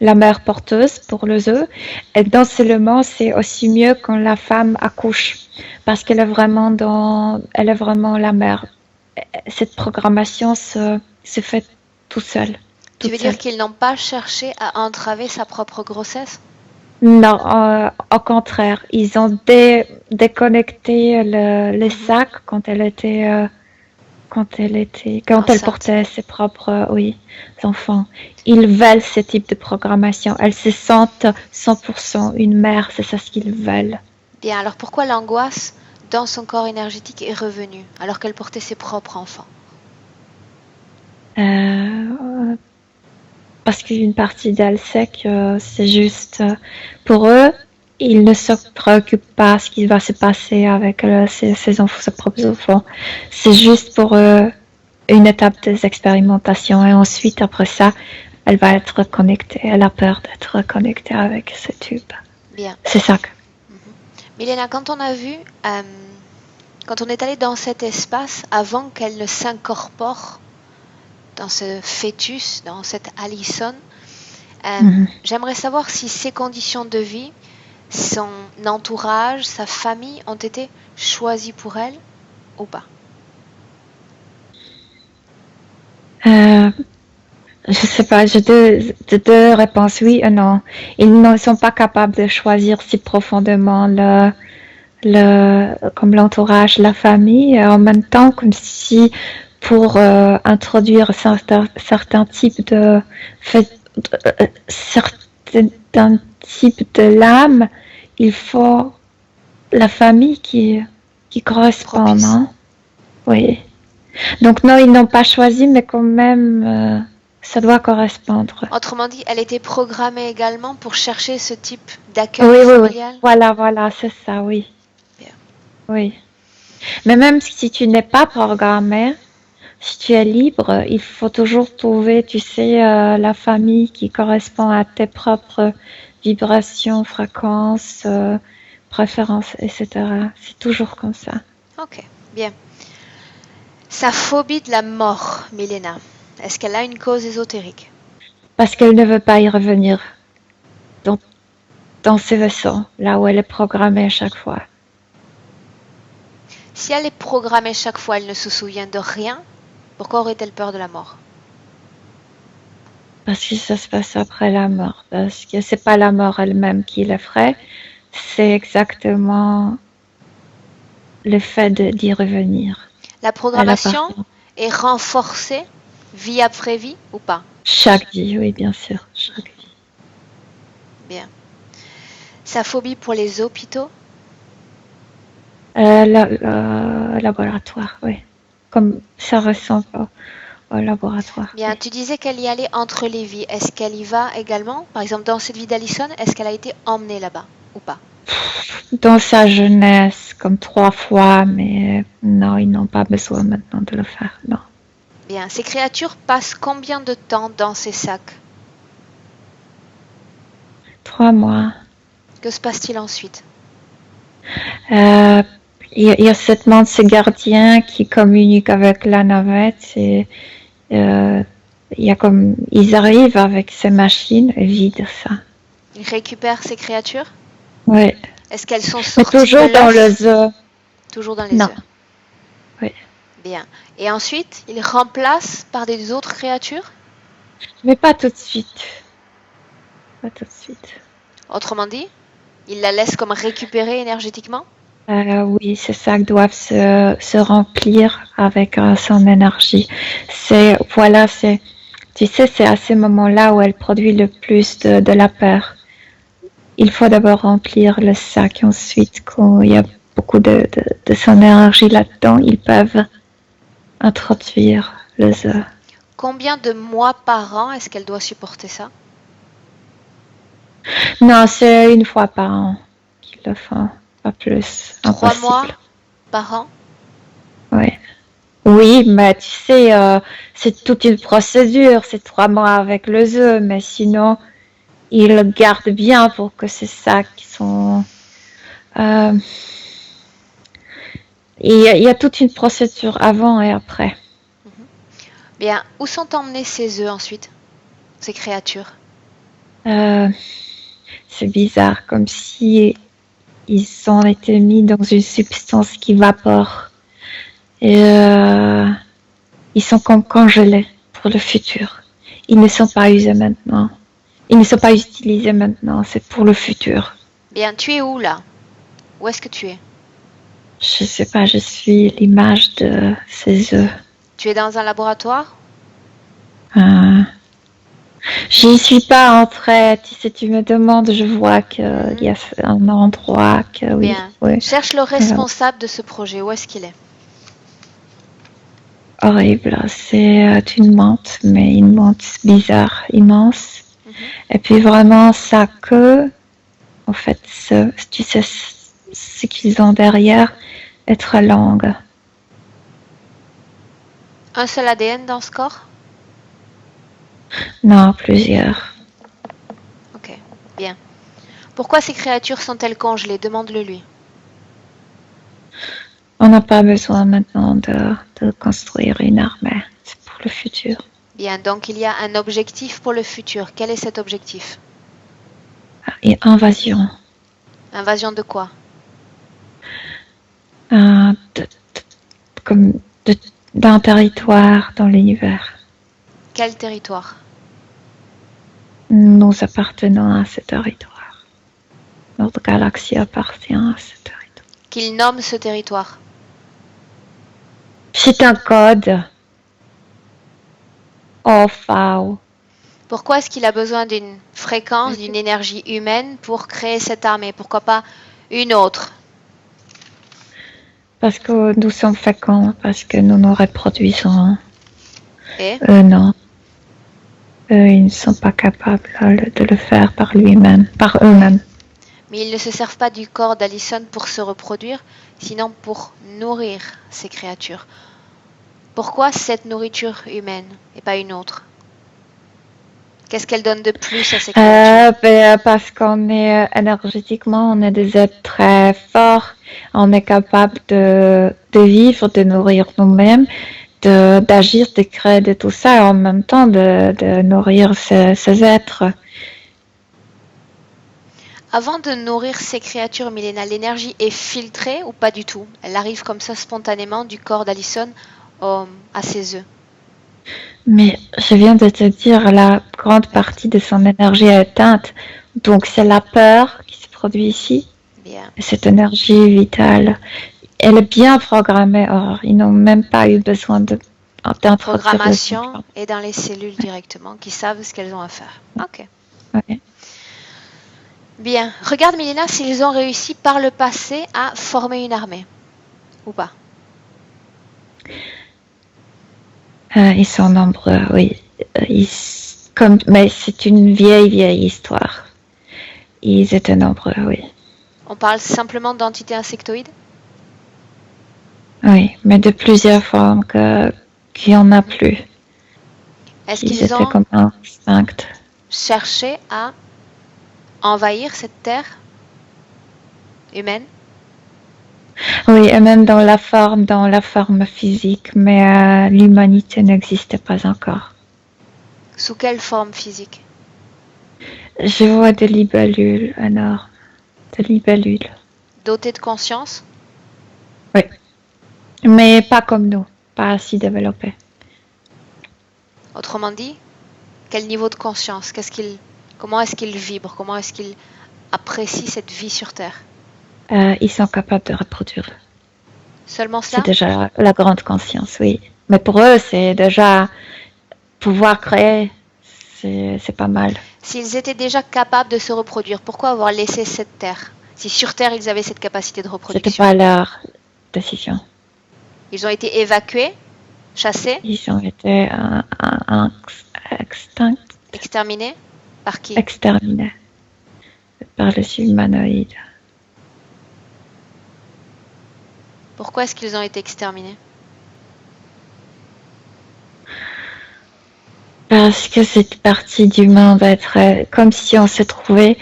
la mère porteuse pour les œufs. Et non seulement, c'est aussi mieux quand la femme accouche, parce qu'elle est vraiment la mère. Cette programmation se fait tout seul. Tu veux dire qu'ils n'ont pas cherché à entraver sa propre grossesse? Non, au contraire, ils ont déconnecté le sac quand elle portait ses propres enfants. Ils veulent ce type de programmation. Elles se sentent 100% une mère, c'est ça ce qu'ils veulent. Bien, alors pourquoi l'angoisse dans son corps énergétique est revenue alors qu'elle portait ses propres enfants? Parce qu'une partie d'elle sait que c'est juste pour eux, ils ne se préoccupent pas de ce qui va se passer avec ses enfants, ses propres enfants. C'est juste pour eux une étape des expérimentations et ensuite, après ça, elle va être connectée. Elle a peur d'être connectée avec ce tube. Bien. C'est ça. Milena, quand on a vu, quand on est allé dans cet espace, avant qu'elle ne s'incorpore dans ce fœtus, dans cette Alison, j'aimerais savoir si ses conditions de vie, son entourage, sa famille ont été choisis pour elle ou pas? Je sais pas, j'ai deux réponses, oui et non. Ils ne sont pas capables de choisir si profondément comme l'entourage, la famille, et en même temps, comme si pour introduire certains types certains types de l'âme, il faut la famille qui correspond, non? Oui. Donc non, ils n'ont pas choisi, mais quand même, ça doit correspondre. Autrement dit, elle était programmée également pour chercher ce type d'accueil familial? Oui. Voilà, c'est ça, oui. Bien. Oui. Mais même si tu n'es pas programmé, si tu es libre, il faut toujours trouver, tu sais, la famille qui correspond à tes propres vibrations, fréquences, préférences, etc. C'est toujours comme ça. Ok, bien. Sa phobie de la mort, Milena, est-ce qu'elle a une cause ésotérique? Parce qu'elle ne veut pas y revenir dans ce vaisseau, là où elle est programmée à chaque fois. Si elle est programmée chaque fois, elle ne se souvient de rien, pourquoi aurait-elle peur de la mort? Parce que ça se passe après la mort. Parce que c'est pas la mort elle-même qui l'effraie, c'est exactement le fait d'y revenir. La programmation est renforcée vie après vie ou pas? Chaque vie, oui, bien sûr. Chaque vie. Bien. Sa phobie pour les hôpitaux? Laboratoire, oui. Comme ça ressemble au laboratoire. Bien, Oui. tu disais qu'elle y allait entre les vies. Est-ce qu'elle y va également? Par exemple, dans cette vie d'Alison, est-ce qu'elle a été emmenée là-bas ou pas? Dans sa jeunesse, comme 3 fois, mais non, ils n'ont pas besoin maintenant de le faire, non. Bien, ces créatures passent combien de temps dans ces sacs? 3 mois. Que se passe-t-il ensuite? Euh, il y a seulement ce gardien qui communique avec la navette et il y a comme ils arrivent avec ces machines et vident ça. Ils récupèrent ces créatures? Oui, Est-ce qu'elles sont mais sorties toujours de dans le l'œuf? zoo. Toujours dans les Non, œufs. oui. Bien. Et ensuite, ils remplacent par des autres créatures? Mais pas tout de suite. Pas tout de suite. Autrement dit, ils la laissent comme récupérer énergétiquement? Oui, ces sacs doivent se remplir avec son énergie. Voilà, tu sais, c'est à ce moment-là où elle produit le plus de la peur. Il faut d'abord remplir le sac, ensuite, quand il y a beaucoup de son énergie là-dedans, ils peuvent introduire les œufs. Combien de mois par an est-ce qu'elle doit supporter ça? Non, c'est 1 fois par an qu'ils le font, pas plus. 3 mois Impossible. par an? Oui. Oui, mais tu sais, c'est toute une procédure, c'est 3 mois avec les œufs, mais sinon, ils le gardent bien pour que ces sacs sont... Euh, il y a toute une procédure avant et après. Bien, où sont emmenés ces œufs ensuite? Ces créatures? C'est bizarre, comme si ils ont été mis dans une substance qui vapore. Et ils sont comme congelés pour le futur. Ils ne sont pas usés maintenant. Ils ne sont pas utilisés maintenant, c'est pour le futur. Bien, tu es où là? Où est-ce que tu es? Je sais pas, je suis l'image de ces œufs. Tu es dans un laboratoire? J'y suis pas entrée. Si tu me demandes, je vois qu'il y a un endroit que oui. Bien. Oui. Cherche le responsable de ce projet. Où est-ce qu'il est? Horrible. C'est une menthe, mais une menthe bizarre, immense. Et puis vraiment sa queue, en fait, tu sais ce qu'ils ont derrière est très longue. Un seul ADN dans ce corps? Non, plusieurs. Ok, bien. Pourquoi ces créatures sont-elles congelées? Demande-le lui. On n'a pas besoin maintenant de construire une armée. C'est pour le futur. Bien, donc il y a un objectif pour le futur. Quel est cet objectif? Et invasion. Invasion de quoi? Comme d'un territoire dans l'univers. Quel territoire? Nous appartenons à ce territoire. Notre galaxie appartient à ce territoire. Qu'il nomme ce territoire. C'est un code. Oh, wow. Pourquoi est-ce qu'il a besoin d'une fréquence, d'une énergie humaine pour créer cette armée? Pourquoi pas une autre? Parce que nous sommes féconds, parce que nous nous reproduisons. Et Non. Ils ne sont pas capables de le faire par eux-mêmes. Mais ils ne se servent pas du corps d'Alison pour se reproduire, sinon pour nourrir ces créatures. Pourquoi cette nourriture humaine et pas une autre? Qu'est-ce qu'elle donne de plus à ces créatures? Parce qu'on est énergétiquement, on est des êtres très forts. On est capable de vivre, de nourrir nous-mêmes, d'agir, de créer de tout ça, et en même temps de nourrir ces êtres. Avant de nourrir ces créatures, Milena, l'énergie est filtrée ou pas du tout? Elle arrive comme ça spontanément du corps d'Alison à ses œufs. Mais je viens de te dire, la grande partie de son énergie est éteinte. Donc c'est la peur qui se produit ici. Bien. Et cette énergie vitale, elle est bien programmée. Or, ils n'ont même pas eu besoin La programmation est dans les cellules directement, qui savent ce qu'elles ont à faire. Ok. Ouais. Bien. Regarde, Milena, s'ils ont réussi par le passé à former une armée. ou pas? Ils sont nombreux, oui. Mais c'est une vieille histoire. Ils étaient nombreux, oui. On parle simplement d'entités insectoïdes? Oui, mais de plusieurs formes qu'il n'y en a plus. Est-ce Ils qu'ils étaient ont comme instincts. cherché à envahir cette terre humaine? Oui, et même dans la forme physique, mais l'humanité n'existait pas encore. Sous quelle forme physique? Je vois des libellules énormes, des libellules. Dotées de conscience? Oui, mais pas comme nous, pas si développées. Autrement dit, quel niveau de conscience? Comment est-ce qu'ils vibrent? Comment est-ce qu'ils apprécient cette vie sur Terre? Ils sont capables de reproduire. Seulement C'est cela? déjà la grande conscience, oui. Mais pour eux, c'est déjà pouvoir créer, c'est pas mal. S'ils étaient déjà capables de se reproduire, pourquoi avoir laissé cette Terre? Si sur Terre ils avaient cette capacité de C'était reproduction. pas leur décision. Ils ont été évacués, chassés, Ils ont été extincts, exterminés. Par qui? exterminés par les humanoïdes. Pourquoi est-ce qu'ils ont été exterminés? Parce que cette partie du monde est très, comme si on se trouvait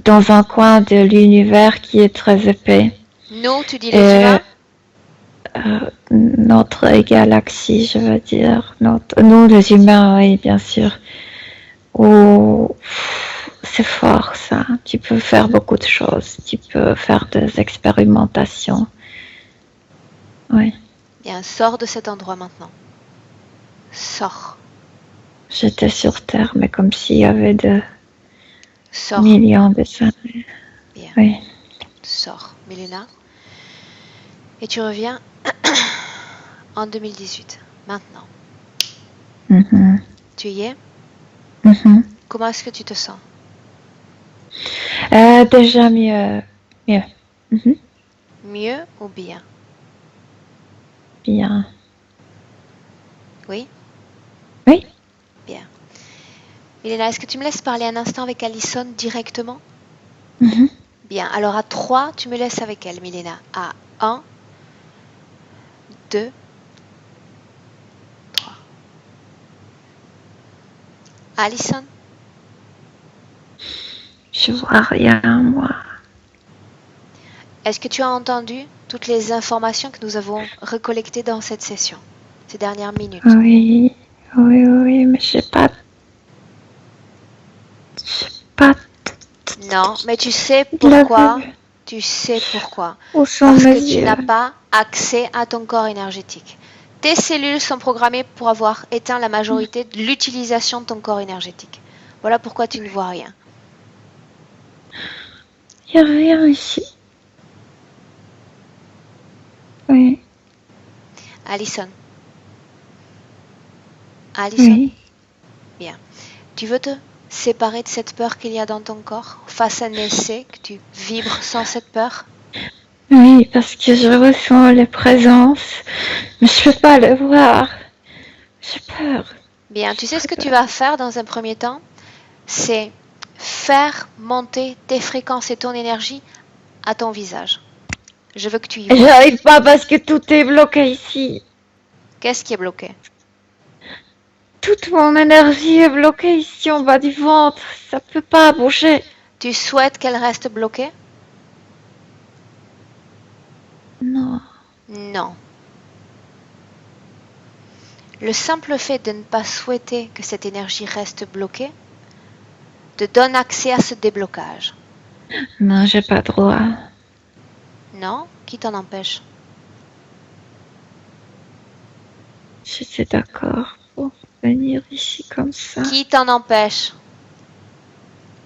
dans un coin de l'univers qui est très épais. Nous, tu dis les humains? Notre galaxie, je veux dire, nous les humains, oui, bien sûr. Où c'est fort ça. Tu peux faire beaucoup de choses. Tu peux faire des expérimentations. Oui. Bien, sors de cet endroit maintenant. Sors. J'étais sur Terre, mais comme s'il y avait de Sors. millions de années. Bien. Oui. Sors, Milena. Et tu reviens en 2018. Maintenant. Mhm. Tu y es? Mhm. Comment est-ce que tu te sens? Déjà mieux. Mieux. Mhm. Mieux ou bien? Bien. Oui? Oui. Bien. Milena, est-ce que tu me laisses parler un instant avec Alison directement? Mhm. Bien, alors à 3, tu me laisses avec elle, Milena. À 1, 2, 3. Alison? Je vois rien, moi. Est-ce que tu as entendu toutes les informations que nous avons recollectées dans cette session, ces dernières minutes? Oui. Oui, mais j'ai pas. Non, mais tu sais de la pourquoi? vue. Tu sais pourquoi? Où sont Parce mes que tu yeux? n'as pas accès à ton corps énergétique. Tes cellules sont programmées pour avoir éteint la majorité de l'utilisation de ton corps énergétique. Voilà pourquoi tu ne vois rien. Il n'y a rien ici. Oui. Alison. Alison? Oui. Bien. Tu veux te séparer de cette peur qu'il y a dans ton corps face à un essai, que tu vibres sans cette peur? Oui, parce que je ressens les présences, mais je peux pas les voir. J'ai peur. Bien, tu sais ce que tu vas faire dans un premier temps? C'est faire monter tes fréquences et ton énergie à ton visage. Je veux que tu y vois. J'arrive pas parce que tout est bloqué ici. Qu'est-ce qui est bloqué? Toute mon énergie est bloquée ici en bas du ventre. Ça peut pas bouger. Tu souhaites qu'elle reste bloquée? Non. Non. Le simple fait de ne pas souhaiter que cette énergie reste bloquée te donne accès à ce déblocage. Non, j'ai pas droit. Non? Qui t'en empêche? J'étais d'accord pour venir ici comme ça. Qui t'en empêche?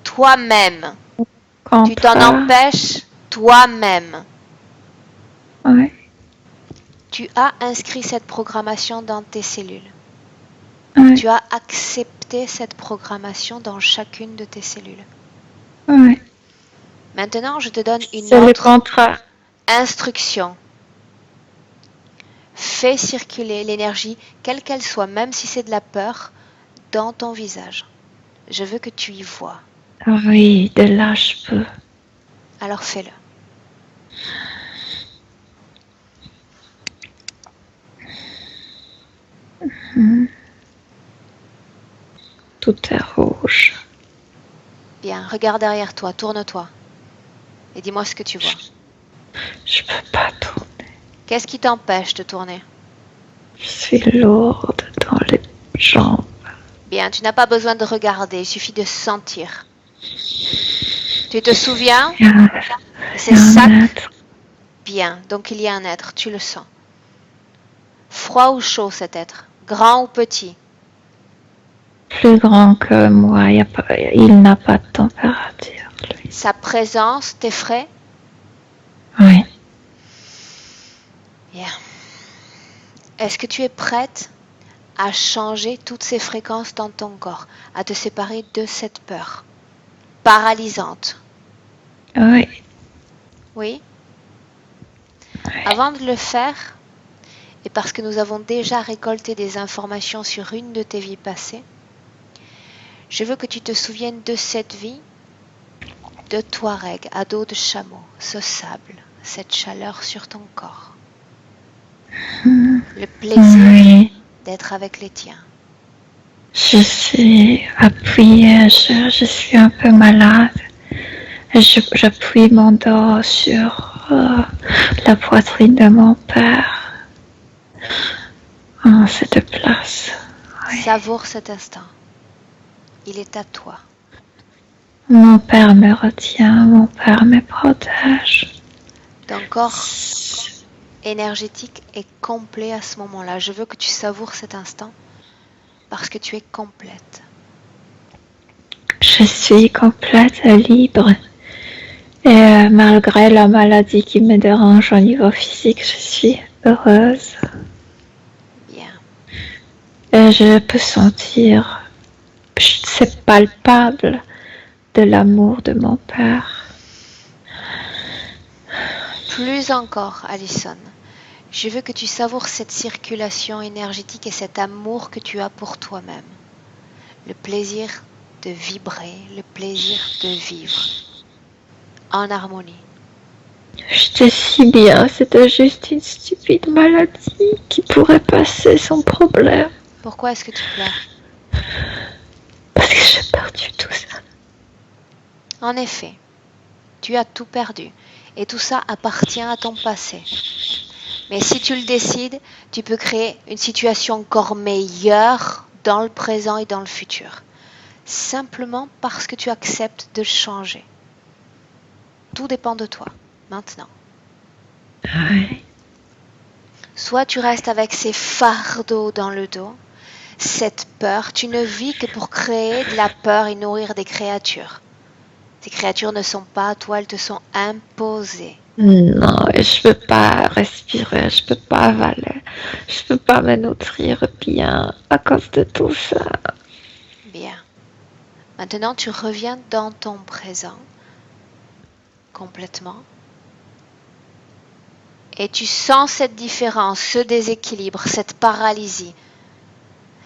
Toi-même. Tu t'en Contrat. empêches toi-même. Ouais. Tu as inscrit cette programmation dans tes cellules. Ouais. Tu as accepté cette programmation dans chacune de tes cellules. Ouais. Maintenant, je te donne une C'est le autre contrat. instruction. Fais circuler l'énergie, quelle qu'elle soit, même si c'est de la peur, dans ton visage. Je veux que tu y vois. Oui, de là je peux. Alors fais-le. Tout est rouge. Bien, regarde derrière toi, tourne-toi. Et dis-moi ce que tu vois. Je peux pas tourner. Qu'est-ce qui t'empêche de tourner? Je suis lourde dans les jambes. Bien, tu n'as pas besoin de regarder, il suffit de sentir. Tu te souviens? C'est ça. Bien, donc il y a un être, tu le sens. Froid ou chaud cet être? Grand ou petit? Plus grand que moi, il n'a pas de température. Lui. Sa présence t'effraie? Oui. Bien. Est-ce que tu es prête à changer toutes ces fréquences dans ton corps, à te séparer de cette peur paralysante? Oui. Oui? Avant de le faire, et parce que nous avons déjà récolté des informations sur une de tes vies passées, je veux que tu te souviennes de cette vie de Touareg à dos de chameau, ce sable, cette chaleur sur ton corps. Le plaisir d'être avec les tiens. Je suis appuyée, je suis un peu malade. J'appuie mon dos sur la poitrine de mon père. En cette place. Oui. Savoure cet instant. Il est à toi. Mon père me retient, mon père me protège. Ton corps énergétique est complet à ce moment-là. Je veux que tu savoures cet instant parce que tu es complète. Je suis complète et libre. Et malgré la maladie qui me dérange au niveau physique, je suis heureuse. Bien. Et je peux sentir, c'est palpable, de l'amour de mon père. Plus encore, Alison, je veux que tu savoures cette circulation énergétique et cet amour que tu as pour toi-même. Le plaisir de vibrer, le plaisir de vivre en harmonie. J'étais si bien, c'était juste une stupide maladie qui pourrait passer sans problème. Pourquoi est-ce que tu pleures? Parce que j'ai perdu tout ça. En effet, tu as tout perdu et tout ça appartient à ton passé. Mais si tu le décides, tu peux créer une situation encore meilleure dans le présent et dans le futur. Simplement parce que tu acceptes de changer. Tout dépend de toi, maintenant. Oui. Soit tu restes avec ces fardeaux dans le dos, cette peur, tu ne vis que pour créer de la peur et nourrir des créatures. Ces créatures ne sont pas à toi, elles te sont imposées. Non, je peux pas respirer, je peux pas avaler, je peux pas me nutrir bien à cause de tout ça. Bien. Maintenant, tu reviens dans ton présent, complètement. Et tu sens cette différence, ce déséquilibre, cette paralysie.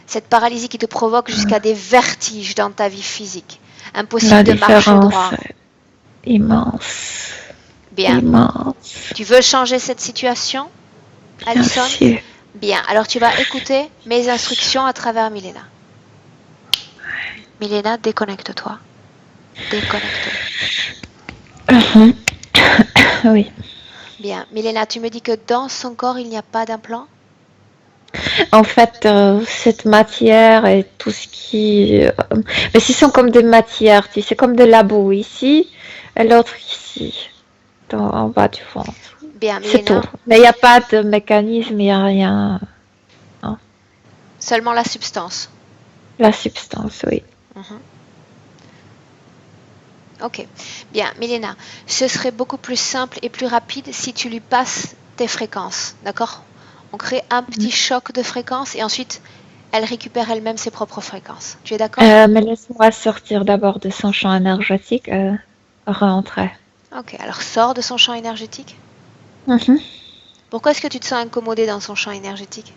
Cette paralysie qui te provoque jusqu'à des vertiges dans ta vie physique. Impossible de marcher droit. Immense. Bien. Immense. Tu veux changer cette situation, Alison? Bien. Bien. Alors tu vas écouter mes instructions à travers Milena. Milena, déconnecte-toi. Déconnecte. Oui. Bien. Milena, tu me dis que dans son corps, il n'y a pas d'implant? En fait, cette matière et tout ce qui... mais ce sont comme des matières, tu sais, comme de la boue ici et l'autre ici, en bas du ventre. Bien, c'est Milena. tout. Mais il n'y a pas de mécanisme, il n'y a rien. Non. Seulement la substance. La substance, oui. Ok. Bien, Milena, ce serait beaucoup plus simple et plus rapide si tu lui passes tes fréquences, d'accord? On crée un petit choc de fréquences et ensuite, elle récupère elle-même ses propres fréquences. Tu es d'accord? Mais laisse-moi sortir d'abord de son champ énergétique, rentrer. Ok, alors sors de son champ énergétique. Pourquoi est-ce que tu te sens incommodé dans son champ énergétique?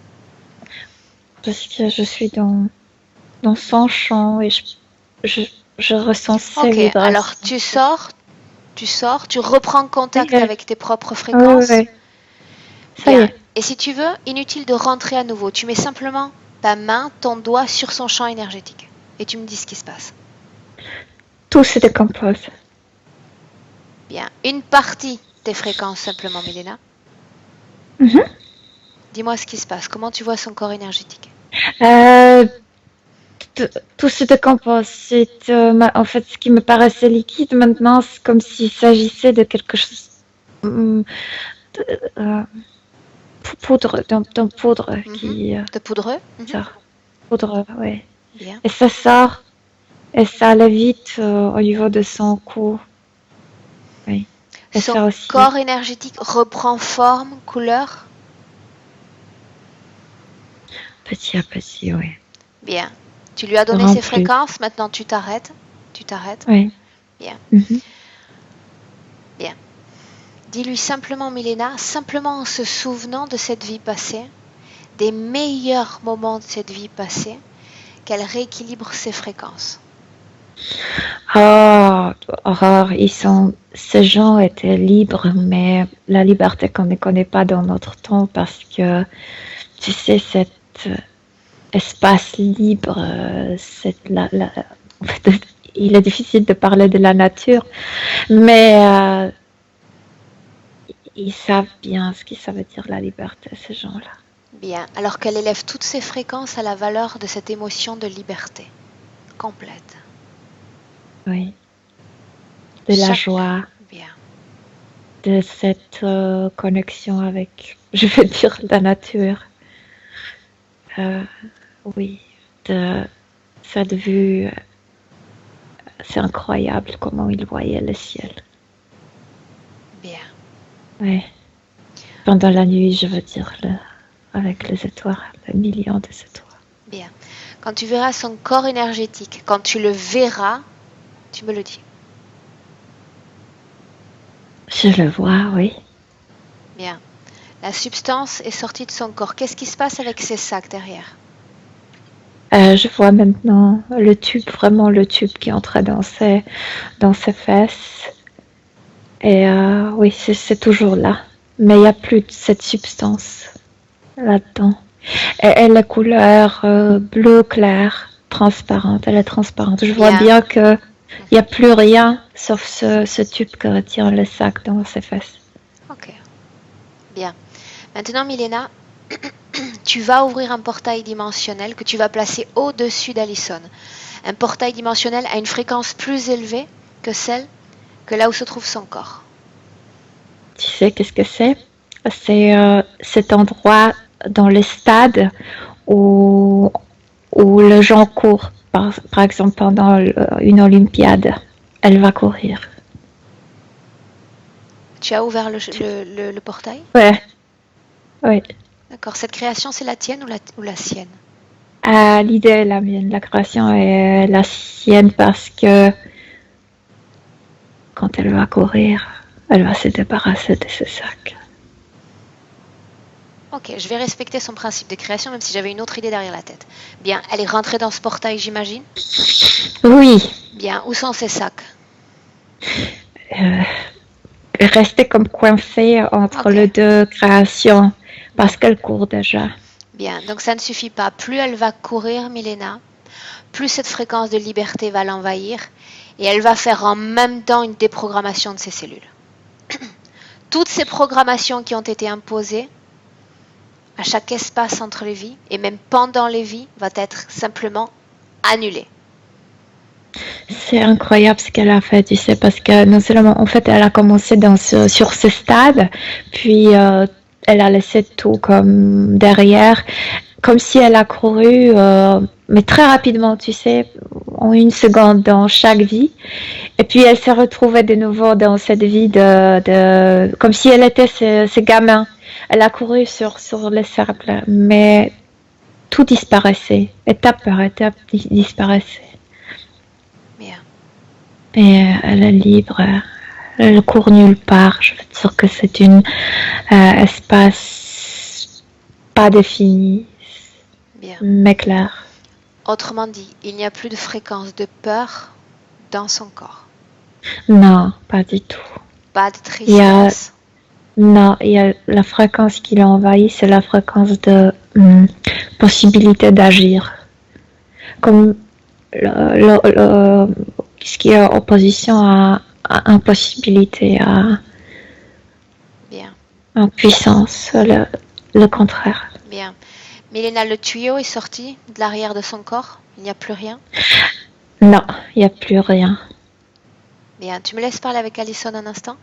Parce que je suis dans son champ et je ressens ses Ok, vibrations. alors tu sors, tu reprends contact Oui, oui. avec tes propres Oui, fréquences. oui. Ça y Bien. est. Et si tu veux, inutile de rentrer à nouveau. Tu mets simplement ta main, ton doigt sur son champ énergétique. Et tu me dis ce qui se passe. Tout se décompose. Bien. Une partie des fréquences simplement, Milena. Mhm. Dis-moi ce qui se passe. Comment tu vois son corps énergétique? Euh, tout se décompose. En fait, ce qui me paraissait liquide maintenant, c'est comme s'il s'agissait de quelque chose. hum, de, Poudre, d'un poudre qui De poudreux? sort. Poudre, oui. Bien. Et ça sort. Et ça allait vite au niveau de son cou. Oui. Et Son ça aussi. corps énergétique reprend forme, couleur? Petit à petit, oui. Bien. Tu lui as donné ses fréquences, maintenant tu t'arrêtes. Tu t'arrêtes. Oui. Bien. Mhm. Bien. Dis-lui simplement, Milena, simplement en se souvenant de cette vie passée, des meilleurs moments de cette vie passée, qu'elle rééquilibre ses fréquences. Oh, Aurore, ces gens étaient libres, mais la liberté qu'on ne connaît pas dans notre temps parce que, tu sais, cet espace libre, en fait, il est difficile de parler de la nature, mais ils savent bien ce que ça veut dire la liberté, ces gens-là. Bien, alors qu'elle élève toutes ses fréquences à la valeur de cette émotion de liberté complète. Oui. De la joie. Bien. De cette connexion avec, je veux dire, la nature. Oui, de cette vue, c'est incroyable comment il voyait le ciel. Bien. Oui. Pendant la nuit, je veux dire, avec les étoiles, les millions d'étoiles. Bien. Quand tu verras son corps énergétique, quand tu le verras, tu me le dis. Je le vois, oui. Bien. La substance est sortie de son corps. Qu'est-ce qui se passe avec ces sacs derrière? Je vois maintenant le tube, vraiment le tube qui entrait dans ses fesses. Et oui, c'est toujours là. Mais il n'y a plus de cette substance là-dedans. Et elle est couleur bleu clair, transparente. Elle est transparente. Je vois bien qu'il n'y a plus rien sauf ce tube que retient le sac dans ses fesses. Ok. Bien. Maintenant, Milena, tu vas ouvrir un portail dimensionnel que tu vas placer au-dessus d'Alison. Un portail dimensionnel à une fréquence plus élevée que celle que là où se trouve son corps. Tu sais qu'est-ce que c'est? C'est cet endroit dans le stade où le gens court. Par exemple, pendant une Olympiade, elle va courir. Tu as ouvert le portail? Ouais. Oui. D'accord. Cette création, c'est la tienne ou la sienne? L'idée est la mienne. La création est la sienne parce que quand elle va courir, elle va se débarrasser de ce sac. Ok, je vais respecter son principe de création, même si j'avais une autre idée derrière la tête. Bien, elle est rentrée dans ce portail, j'imagine? Oui. Bien, où sont ces sacs? Rester comme coincée entre les deux créations parce qu'elle court déjà. Bien, donc ça ne suffit pas. Plus elle va courir, Milena, plus cette fréquence de liberté va l'envahir et elle va faire en même temps une déprogrammation de ses cellules. Toutes ces programmations qui ont été imposées à chaque espace entre les vies et même pendant les vies va être simplement annulées. C'est incroyable ce qu'elle a fait, tu sais, parce que non seulement, en fait, elle a commencé sur ce stade, puis elle a laissé tout comme derrière, comme si elle a couru, mais très rapidement, tu sais, en une seconde dans chaque vie. Et puis elle s'est retrouvée de nouveau dans cette vie comme si elle était ce gamin. Elle a couru sur les cercles, mais tout disparaissait, étape par étape disparaissait. Bien. Et elle est libre. Elle ne court nulle part. Je veux dire que c'est un espace pas défini, Bien. mais clair. Autrement dit, il n'y a plus de fréquence de peur dans son corps. Non, pas du tout. Pas de Il y a, tristesse. non, il y a la fréquence qui l'envahit, c'est la fréquence de possibilité d'agir. Comme ce qui est opposition à impossibilité, Bien, à puissance, le contraire. bien. Milena, le tuyau est sorti de l'arrière de son corps. Il n'y a plus rien. Non, il n'y a plus rien. Bien, tu me laisses parler avec Alison un instant?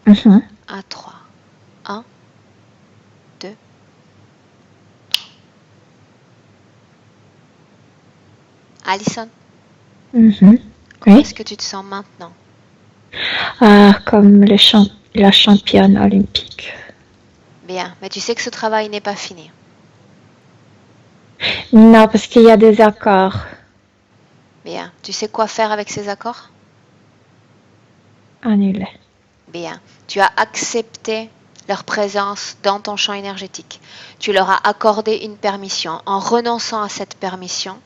Mhm. À 3. 1, 2. Alison, Mhm. comment Oui. est-ce que tu te sens maintenant? Ah, comme la championne olympique. Bien, mais tu sais que ce travail n'est pas fini. Non, parce qu'il y a des accords Bien, tu sais quoi faire avec ces accords? annulés. Bien, tu as accepté leur présence dans ton champ énergétique. Tu leur as accordé une permission. En renonçant à cette permission,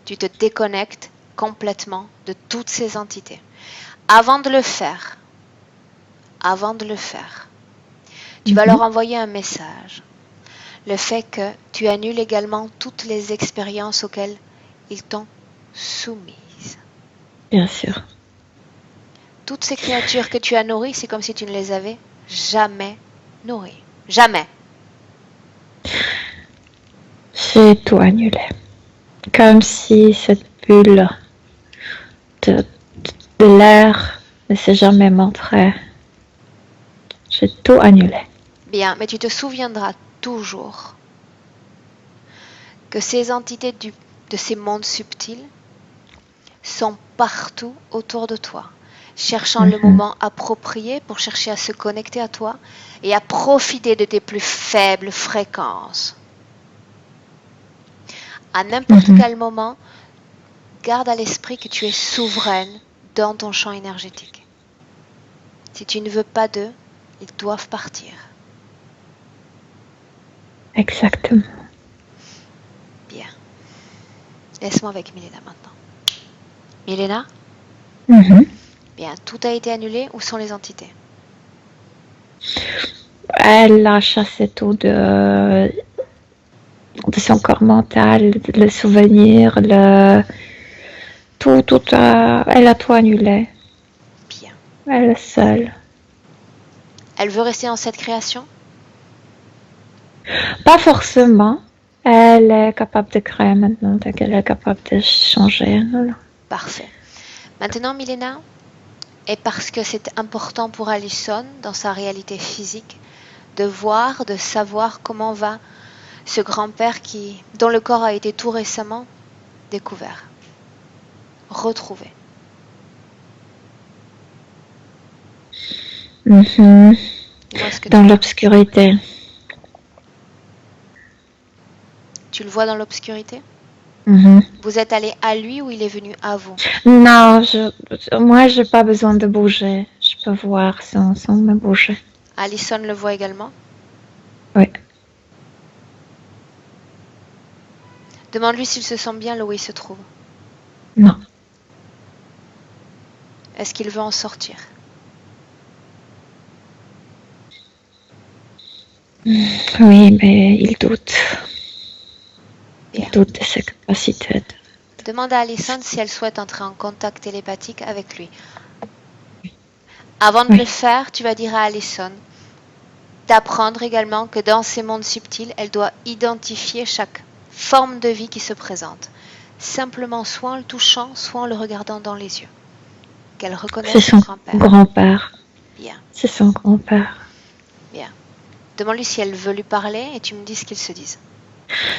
tu te déconnectes complètement de toutes ces entités. Avant de le faire, tu vas leur envoyer un message. Le fait que tu annules également toutes les expériences auxquelles ils t'ont soumise. Bien sûr. Toutes ces créatures que tu as nourries, c'est comme si tu ne les avais jamais nourries. Jamais. J'ai tout annulé. Comme si cette bulle de, de l'air ne s'est jamais montrée. J'ai tout annulé. Bien, mais tu te souviendras toujours que ces entités de ces mondes subtils sont partout autour de toi, cherchant le moment approprié pour chercher à se connecter à toi et à profiter de tes plus faibles fréquences. À n'importe quel moment, garde à l'esprit que tu es souveraine dans ton champ énergétique. Si tu ne veux pas d'eux, ils doivent partir. Exactement. Bien. Laisse-moi avec Milena maintenant. Milena? Bien, tout a été annulé. Où sont les entités? Elle a chassé tout de son corps mental, le souvenir, tout elle a tout annulé. Bien. Elle est seule. Elle veut rester dans cette création? Pas forcément. Elle est capable de créer maintenant, donc elle est capable de changer. Parfait. Maintenant, Milena, et parce que c'est important pour Alison dans sa réalité physique, de voir, de savoir comment va ce grand-père dont le corps a été tout récemment découvert, retrouvé. Dans l'obscurité. Tu le vois dans l'obscurité? Vous êtes allé à lui ou il est venu à vous? Non, moi, j'ai pas besoin de bouger. Je peux voir sans me bouger. Alison le voit également? Oui. Demande-lui s'il se sent bien là où il se trouve. Non. Est-ce qu'il veut en sortir? Oui, mais il doute. Il doute de ses capacités. Demande à Alison si elle souhaite entrer en contact télépathique avec lui. Avant de le faire, tu vas dire à Alison d'apprendre également que dans ces mondes subtils, elle doit identifier chaque forme de vie qui se présente. Simplement soit en le touchant, soit en le regardant dans les yeux. Qu'elle reconnaisse son grand-père. Grand-père. Bien. C'est son grand-père. Bien. Demande-lui si elle veut lui parler et tu me dis ce qu'ils se disent.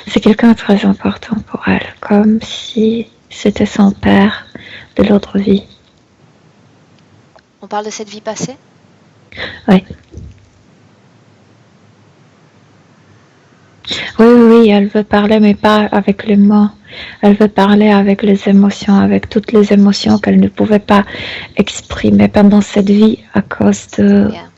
C'est quelqu'un de très important pour elle, comme si c'était son père de l'autre vie. On parle de cette vie passée? Oui. Oui, oui, oui, elle veut parler, mais pas avec les mots. Elle veut parler avec les émotions, avec toutes les émotions qu'elle ne pouvait pas exprimer pendant cette vie à cause Bien.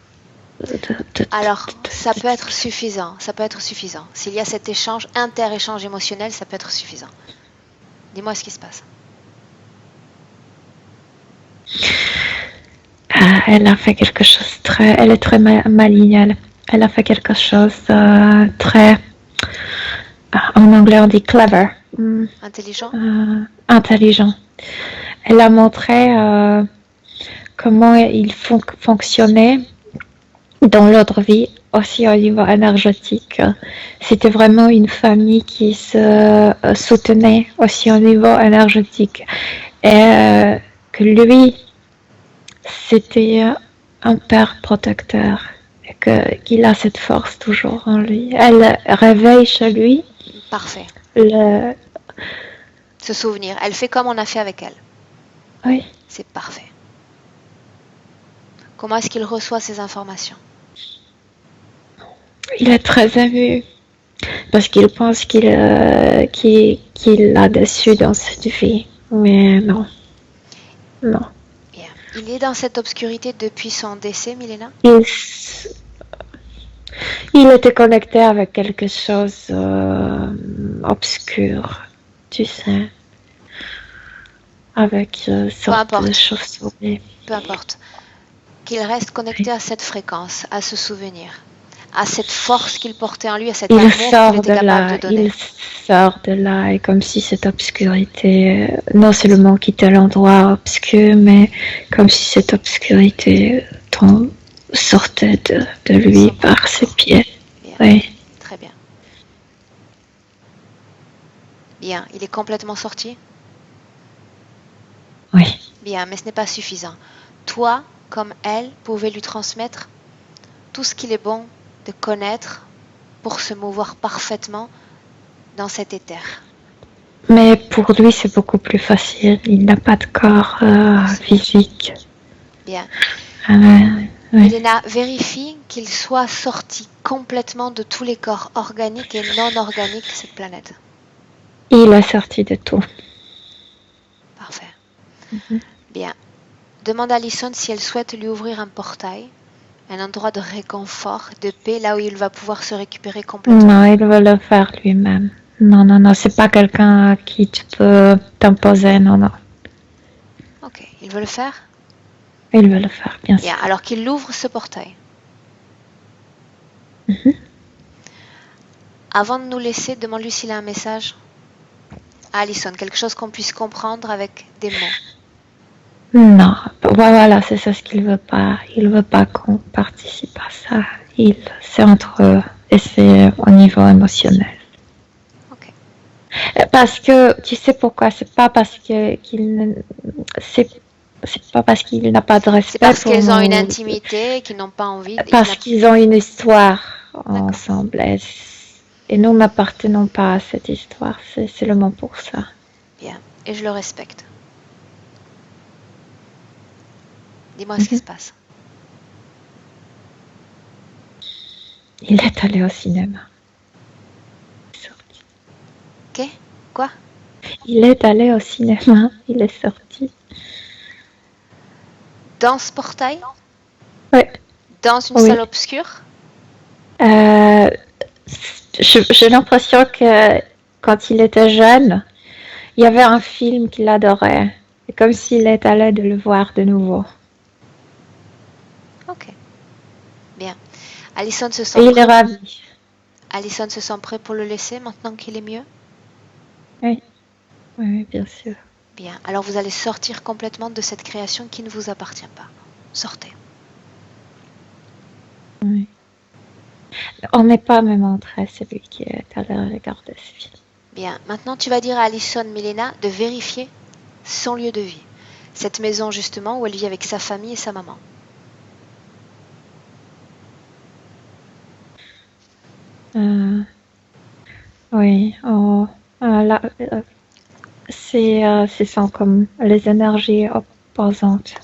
Alors, ça peut être suffisant. Ça peut être suffisant. S'il y a cet échange, inter-échange émotionnel, ça peut être suffisant. Dis-moi ce qui se passe. Elle a fait quelque chose très... Elle est très maligne. Elle a fait quelque chose très... En anglais, on dit clever. Intelligent? Intelligent. Elle a montré comment il fonctionnait dans l'autre vie, aussi au niveau énergétique. C'était vraiment une famille qui se soutenait aussi au niveau énergétique. Et que lui, c'était un père protecteur. Et qu'il a cette force toujours en lui. Elle réveille chez lui. Parfait. Le... Ce souvenir. Elle fait comme on a fait avec elle. Oui. C'est parfait. Comment est-ce qu'il reçoit ces informations? Il est très ému parce qu'il pense qu'il a déçu dans cette vie. Mais non. Non. Bien. Il est dans cette obscurité depuis son décès, Milena? Il était connecté avec quelque chose obscur, tu sais. Avec sorte de chauve-souris. Peu importe. Qu'il reste connecté à cette fréquence, à ce souvenir, à cette force qu'il portait en lui, à cet amour qu'il était capable de donner. Il sort de là, et comme si cette obscurité, non seulement quittait l'endroit obscur, mais comme si cette obscurité sortait de lui par ses pieds. Bien. Oui. Très bien. Bien, il est complètement sorti? Oui. Bien, mais ce n'est pas suffisant. Toi, comme elle, pouvais lui transmettre tout ce qu'il est bon de connaître pour se mouvoir parfaitement dans cet éther. Mais pour lui, c'est beaucoup plus facile. Il n'a pas de corps physique. Bien. Oui. Milena, vérifie qu'il soit sorti complètement de tous les corps organiques et non organiques de cette planète. Il est sorti de tout. Parfait. Bien. Demande à Alison si elle souhaite lui ouvrir un portail, un endroit de réconfort, de paix, là où il va pouvoir se récupérer complètement. Non, il veut le faire lui-même. Non, c'est pas quelqu'un à qui tu peux t'imposer, non. Ok, il veut le faire? Il veut le faire, bien sûr. Alors qu'il ouvre ce portail. Avant de nous laisser, demande-lui s'il a un message à Alison, quelque chose qu'on puisse comprendre avec des mots. Non, voilà, c'est ça ce qu'il veut pas. Il veut pas qu'on participe à ça. C'est entre eux et c'est au niveau émotionnel. Ok. Parce que, tu sais pourquoi? C'est pas parce que c'est pas parce qu'il n'a pas de respect. C'est parce qu'ils ont une intimité, qu'ils n'ont pas envie. Parce qu'ils ont une histoire ensemble. Et nous n'appartenons pas à cette histoire. C'est seulement pour ça. Bien. Et je le respecte. Dis-moi ce qui se passe. Il est allé au cinéma. Ok? Quoi? Il est allé au cinéma. Il est sorti. Dans ce portail? Oui. Dans une salle obscure? J'ai l'impression que quand il était jeune, il y avait un film qu'il adorait. C'est comme s'il est allé de le voir de nouveau. Ok. Bien. Alison se sent Et il est ravi. Alison se sent prêt pour le laisser maintenant qu'il est mieux? Oui, bien sûr. Bien. Alors vous allez sortir complètement de cette création qui ne vous appartient pas. Sortez. Oui. On n'est pas même entré, c'est lui qui est allé regarder ce film. Bien. Maintenant, tu vas dire à Alison, Milena, de vérifier son lieu de vie. Cette maison, justement, où elle vit avec sa famille et sa maman. Oui. Là, c'est sont comme les énergies opposantes.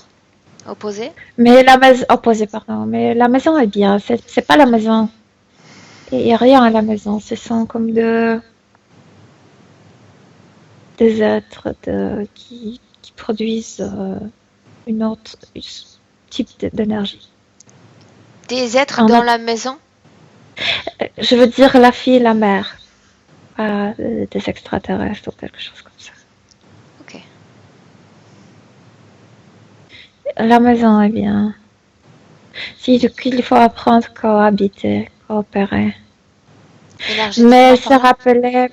Opposé? Mais la maison opposée, pardon. Mais la maison est bien. C'est pas la maison. il n'y a rien à la maison. Ce sont comme des êtres qui produisent une autre type d'énergie. Des êtres En dans autre- la maison? Je veux dire la fille et la mère, pas des extraterrestres ou quelque chose comme ça. Ok. La maison est bien. Si, donc il faut apprendre à cohabiter, coopérer. Mais Énergétiquement ça parlant? rappelait,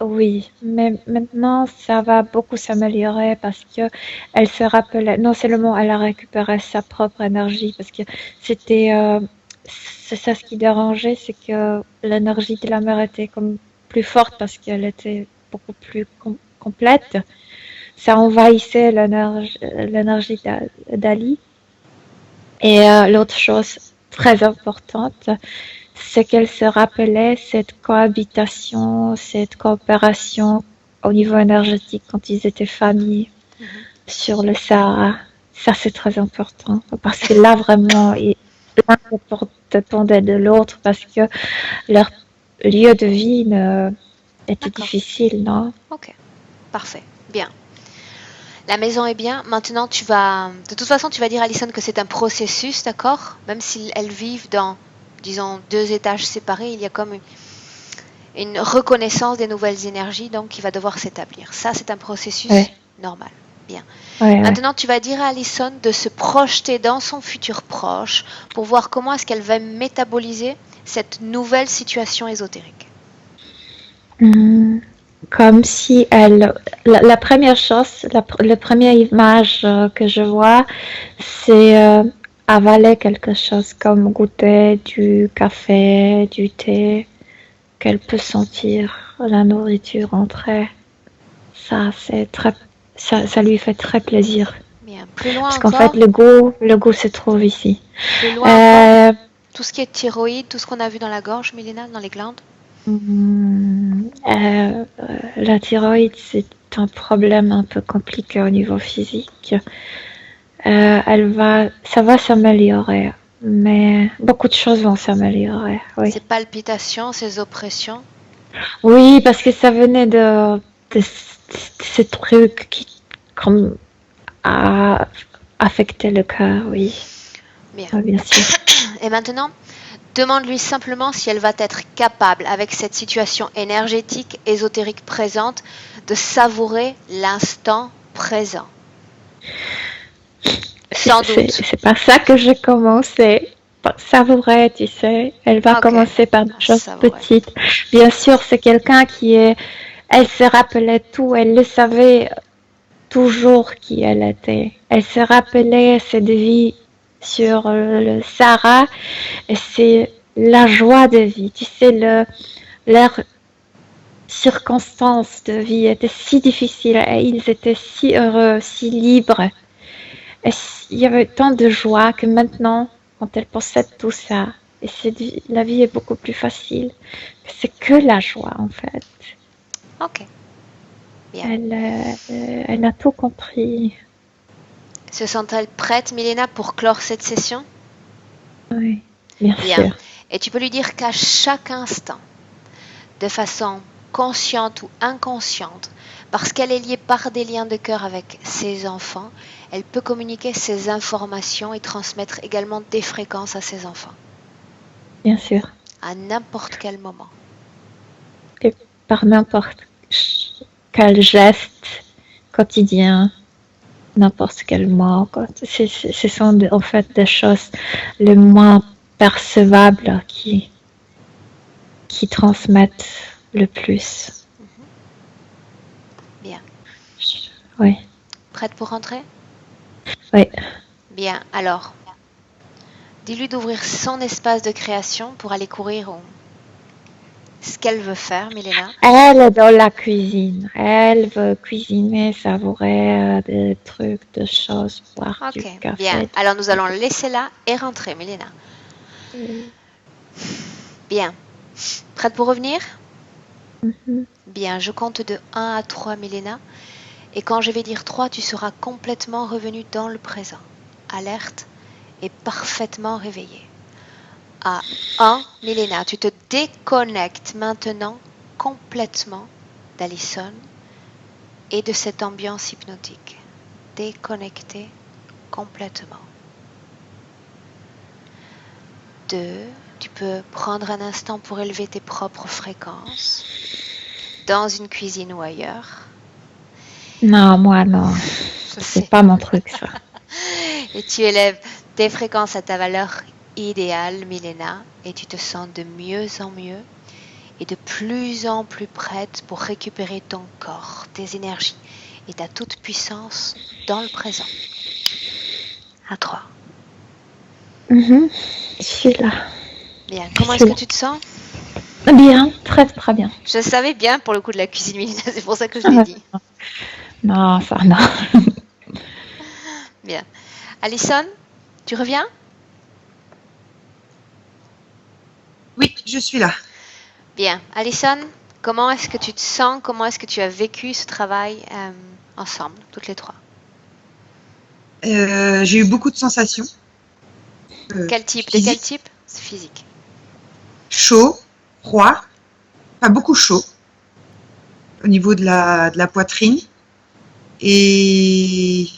oui, mais maintenant ça va beaucoup s'améliorer parce que elle se rappelait, non seulement elle a récupéré sa propre énergie, parce que c'était, c'est ça ce qui dérangeait, c'est que l'énergie de la mère était comme plus forte parce qu'elle était beaucoup plus complète. Ça envahissait l'énergie d'Ali. Et l'autre chose très importante, c'est qu'elle se rappelait cette cohabitation, cette coopération au niveau énergétique quand ils étaient famille Mhm. sur le Sahara. Ça, c'est très important parce que là, vraiment, l'un dépendait de l'autre parce que leur lieu de vie était D'accord. difficile, non? Ok. Parfait. Bien. La maison est bien. Maintenant, tu vas, de toute façon, tu vas dire à Alison que c'est un processus, d'accord? Même si elles vivent dans, disons, deux étages séparés, il y a comme une reconnaissance des nouvelles énergies, donc qui va devoir s'établir. Ça, c'est un processus Ouais, normal. Bien. ouais, ouais. Maintenant, tu vas dire à Alison de se projeter dans son futur proche pour voir comment est-ce qu'elle va métaboliser cette nouvelle situation ésotérique. Hmm. Comme si la première chose, la première image que je vois, c'est avaler quelque chose comme goûter du café, du thé, qu'elle peut sentir la nourriture entrer. Ça, ça lui fait très plaisir. Bien. Plus loin Parce qu'en fait, encore, le goût se trouve ici. plus loin encore, Euh, tout ce qui est thyroïde, tout ce qu'on a vu dans la gorge, Mélina, dans les glandes. la thyroïde, c'est un problème un peu compliqué au niveau physique. Ça va s'améliorer, mais beaucoup de choses vont s'améliorer, oui. Ces palpitations, ces oppressions. Oui, parce que ça venait de ce truc qui, comme, a affecté le cœur, oui. Bien. Ah, bien sûr. Et maintenant, demande-lui simplement si elle va être capable, avec cette situation énergétique, ésotérique présente, de savourer l'instant présent. Sans doute. C'est pas ça que j'ai commencé par savourer, tu sais. Elle va Ok. commencer par des choses Savourer. petites. Bien sûr, c'est quelqu'un elle se rappelait tout, elle le savait toujours qui elle était. Elle se rappelait cette vie sur le Sahara et c'est la joie de vie. Tu sais, leurs circonstances de vie étaient si difficiles et ils étaient si heureux, si libres. Et il y avait tant de joie que maintenant, quand elle possède tout ça, la vie est beaucoup plus facile. C'est que la joie en fait. Ok. Bien. Elle a tout compris. Se sent-elle prête, Milena, pour clore cette session? Oui, bien Bien. sûr. Et tu peux lui dire qu'à chaque instant, de façon consciente ou inconsciente, parce qu'elle est liée par des liens de cœur avec ses enfants, elle peut communiquer ses informations et transmettre également des fréquences à ses enfants, Bien sûr. à n'importe quel moment. Et par n'importe quel geste quotidien, n'importe quel mot. Ce sont en fait des choses les moins percevables qui transmettent le plus. Bien. Oui, Prête pour rentrer? oui. Bien. Alors, dis-lui d'ouvrir son espace de création pour aller courir ce qu'elle veut faire, Milena. Elle est dans la cuisine. Elle veut cuisiner, savourer des trucs, des choses, boire du Ok, bien. café. Alors nous allons laisser là et rentrer, Milena. Bien. Prête pour revenir? Mhm. Bien, je compte de 1 à 3, Milena. Et quand je vais dire 3, tu seras complètement revenu dans le présent, alerte et parfaitement réveillé. à 1. Milena, tu te déconnectes maintenant complètement d'Alison et de cette ambiance hypnotique. Déconnecté complètement. 2. Tu peux prendre un instant pour élever tes propres fréquences dans une cuisine ou ailleurs. Non, moi, non. Je sais. C'est pas mon truc, ça. Et tu élèves tes fréquences à ta valeur idéale, Milena, et tu te sens de mieux en mieux et de plus en plus prête pour récupérer ton corps, tes énergies et ta toute puissance dans le présent. À 3. Je suis là. Bien, comment est-ce que tu te sens? Bien, très très bien. Je savais bien pour le coup de la cuisine, Milena, c'est pour ça que je l'ai dit. Non, ça, non. Bien. Alison, tu reviens? Oui, je suis là. Bien. Alison, comment est-ce que tu te sens? Comment est-ce que tu as vécu ce travail ensemble, toutes les trois? J'ai eu beaucoup de sensations. Quel type? De Physique. quel type? C'est physique. Chaud, froid, pas beaucoup chaud au niveau de la poitrine. Et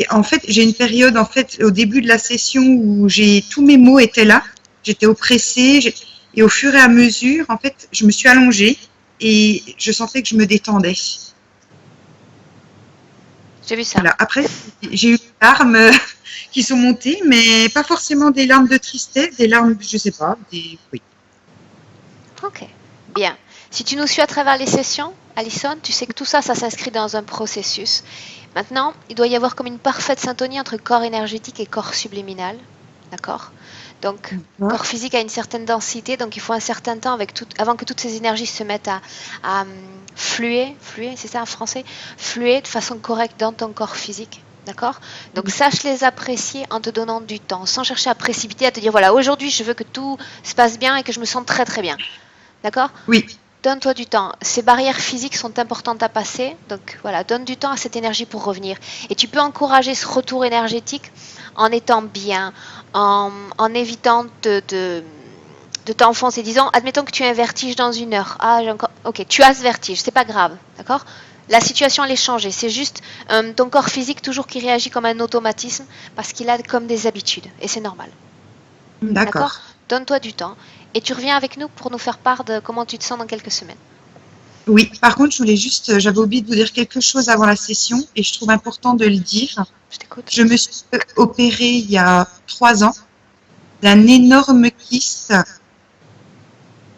en fait, j'ai une période, en fait, au début de la session où tous mes mots étaient là. J'étais oppressée. Et au fur et à mesure, en fait, je me suis allongée et je sentais que je me détendais. J'ai vu ça. Voilà. Après, j'ai eu des larmes qui sont montées, mais pas forcément des larmes de tristesse, des larmes, je sais pas, oui. Ok, bien. Si tu nous suis à travers les sessions, Alison, tu sais que tout ça, ça s'inscrit dans un processus. Maintenant, il doit y avoir comme une parfaite syntonie entre corps énergétique et corps subliminal. D'accord? Donc, corps physique a une certaine densité, donc il faut un certain temps avant que toutes ces énergies se mettent à fluer, c'est ça en français? Fluer de façon correcte dans ton corps physique. D'accord? Donc, sache les apprécier en te donnant du temps, sans chercher à précipiter, à te dire, voilà, aujourd'hui, je veux que tout se passe bien et que je me sente très, très bien. D'accord? Oui. Donne-toi du temps. Ces barrières physiques sont importantes à passer. Donc voilà, donne du temps à cette énergie pour revenir. Et tu peux encourager ce retour énergétique en étant bien, en évitant de t'enfoncer. Disons, admettons que tu as un vertige dans 1 heure. Ah, ok, tu as ce vertige, c'est pas grave. D'accord? La situation, elle est changée. C'est juste ton corps physique toujours qui réagit comme un automatisme parce qu'il a comme des habitudes. Et c'est normal. D'accord. Donne-toi du temps. Et tu reviens avec nous pour nous faire part de comment tu te sens dans quelques semaines. Oui, par contre, j'avais oublié de vous dire quelque chose avant la session et je trouve important de le dire. Je t'écoute. Je me suis opérée il y a 3 ans d'un énorme kyste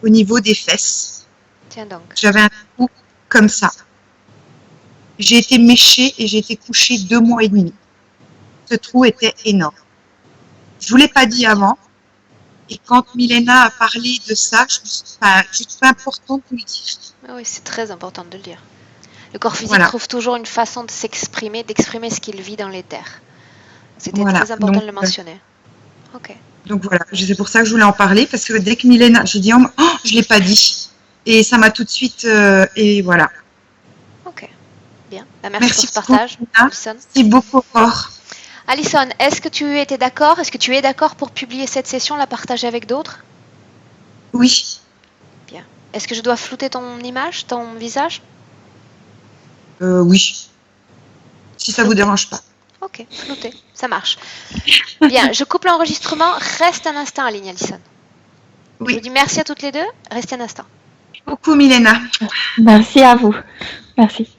au niveau des fesses. Tiens donc. J'avais un trou comme ça. J'ai été méchée et j'ai été couchée 2 mois et demi. Ce trou était énorme. Je vous l'ai pas dit avant. Et quand Milena a parlé de ça, je trouve important de vous le dire. Oui, c'est très important de le dire. Le corps physique Voilà. trouve toujours une façon de s'exprimer, d'exprimer ce qu'il vit dans l'éther. C'était Voilà. très important Donc, de le mentionner. Ok. Donc voilà, c'est pour ça que je voulais en parler, parce que dès que Milena, j'ai dit, oh, je l'ai pas dit. Et ça m'a tout de suite, et voilà. Ok. Bien. Merci pour ce partage, Alison. Merci beaucoup, Aurore. Alison, est-ce que tu étais d'accord? Est-ce que tu es d'accord pour publier cette session, la partager avec d'autres? Oui. Bien. Est-ce que je dois flouter ton image, ton visage? Oui. Si ça vous dérange pas. Ok, flouté, ça marche. Bien, je coupe l'enregistrement. Reste un instant en ligne, Alison. Oui. Je vous dis merci à toutes les deux. Restez un instant. Merci beaucoup, Milena. Merci à vous. Merci.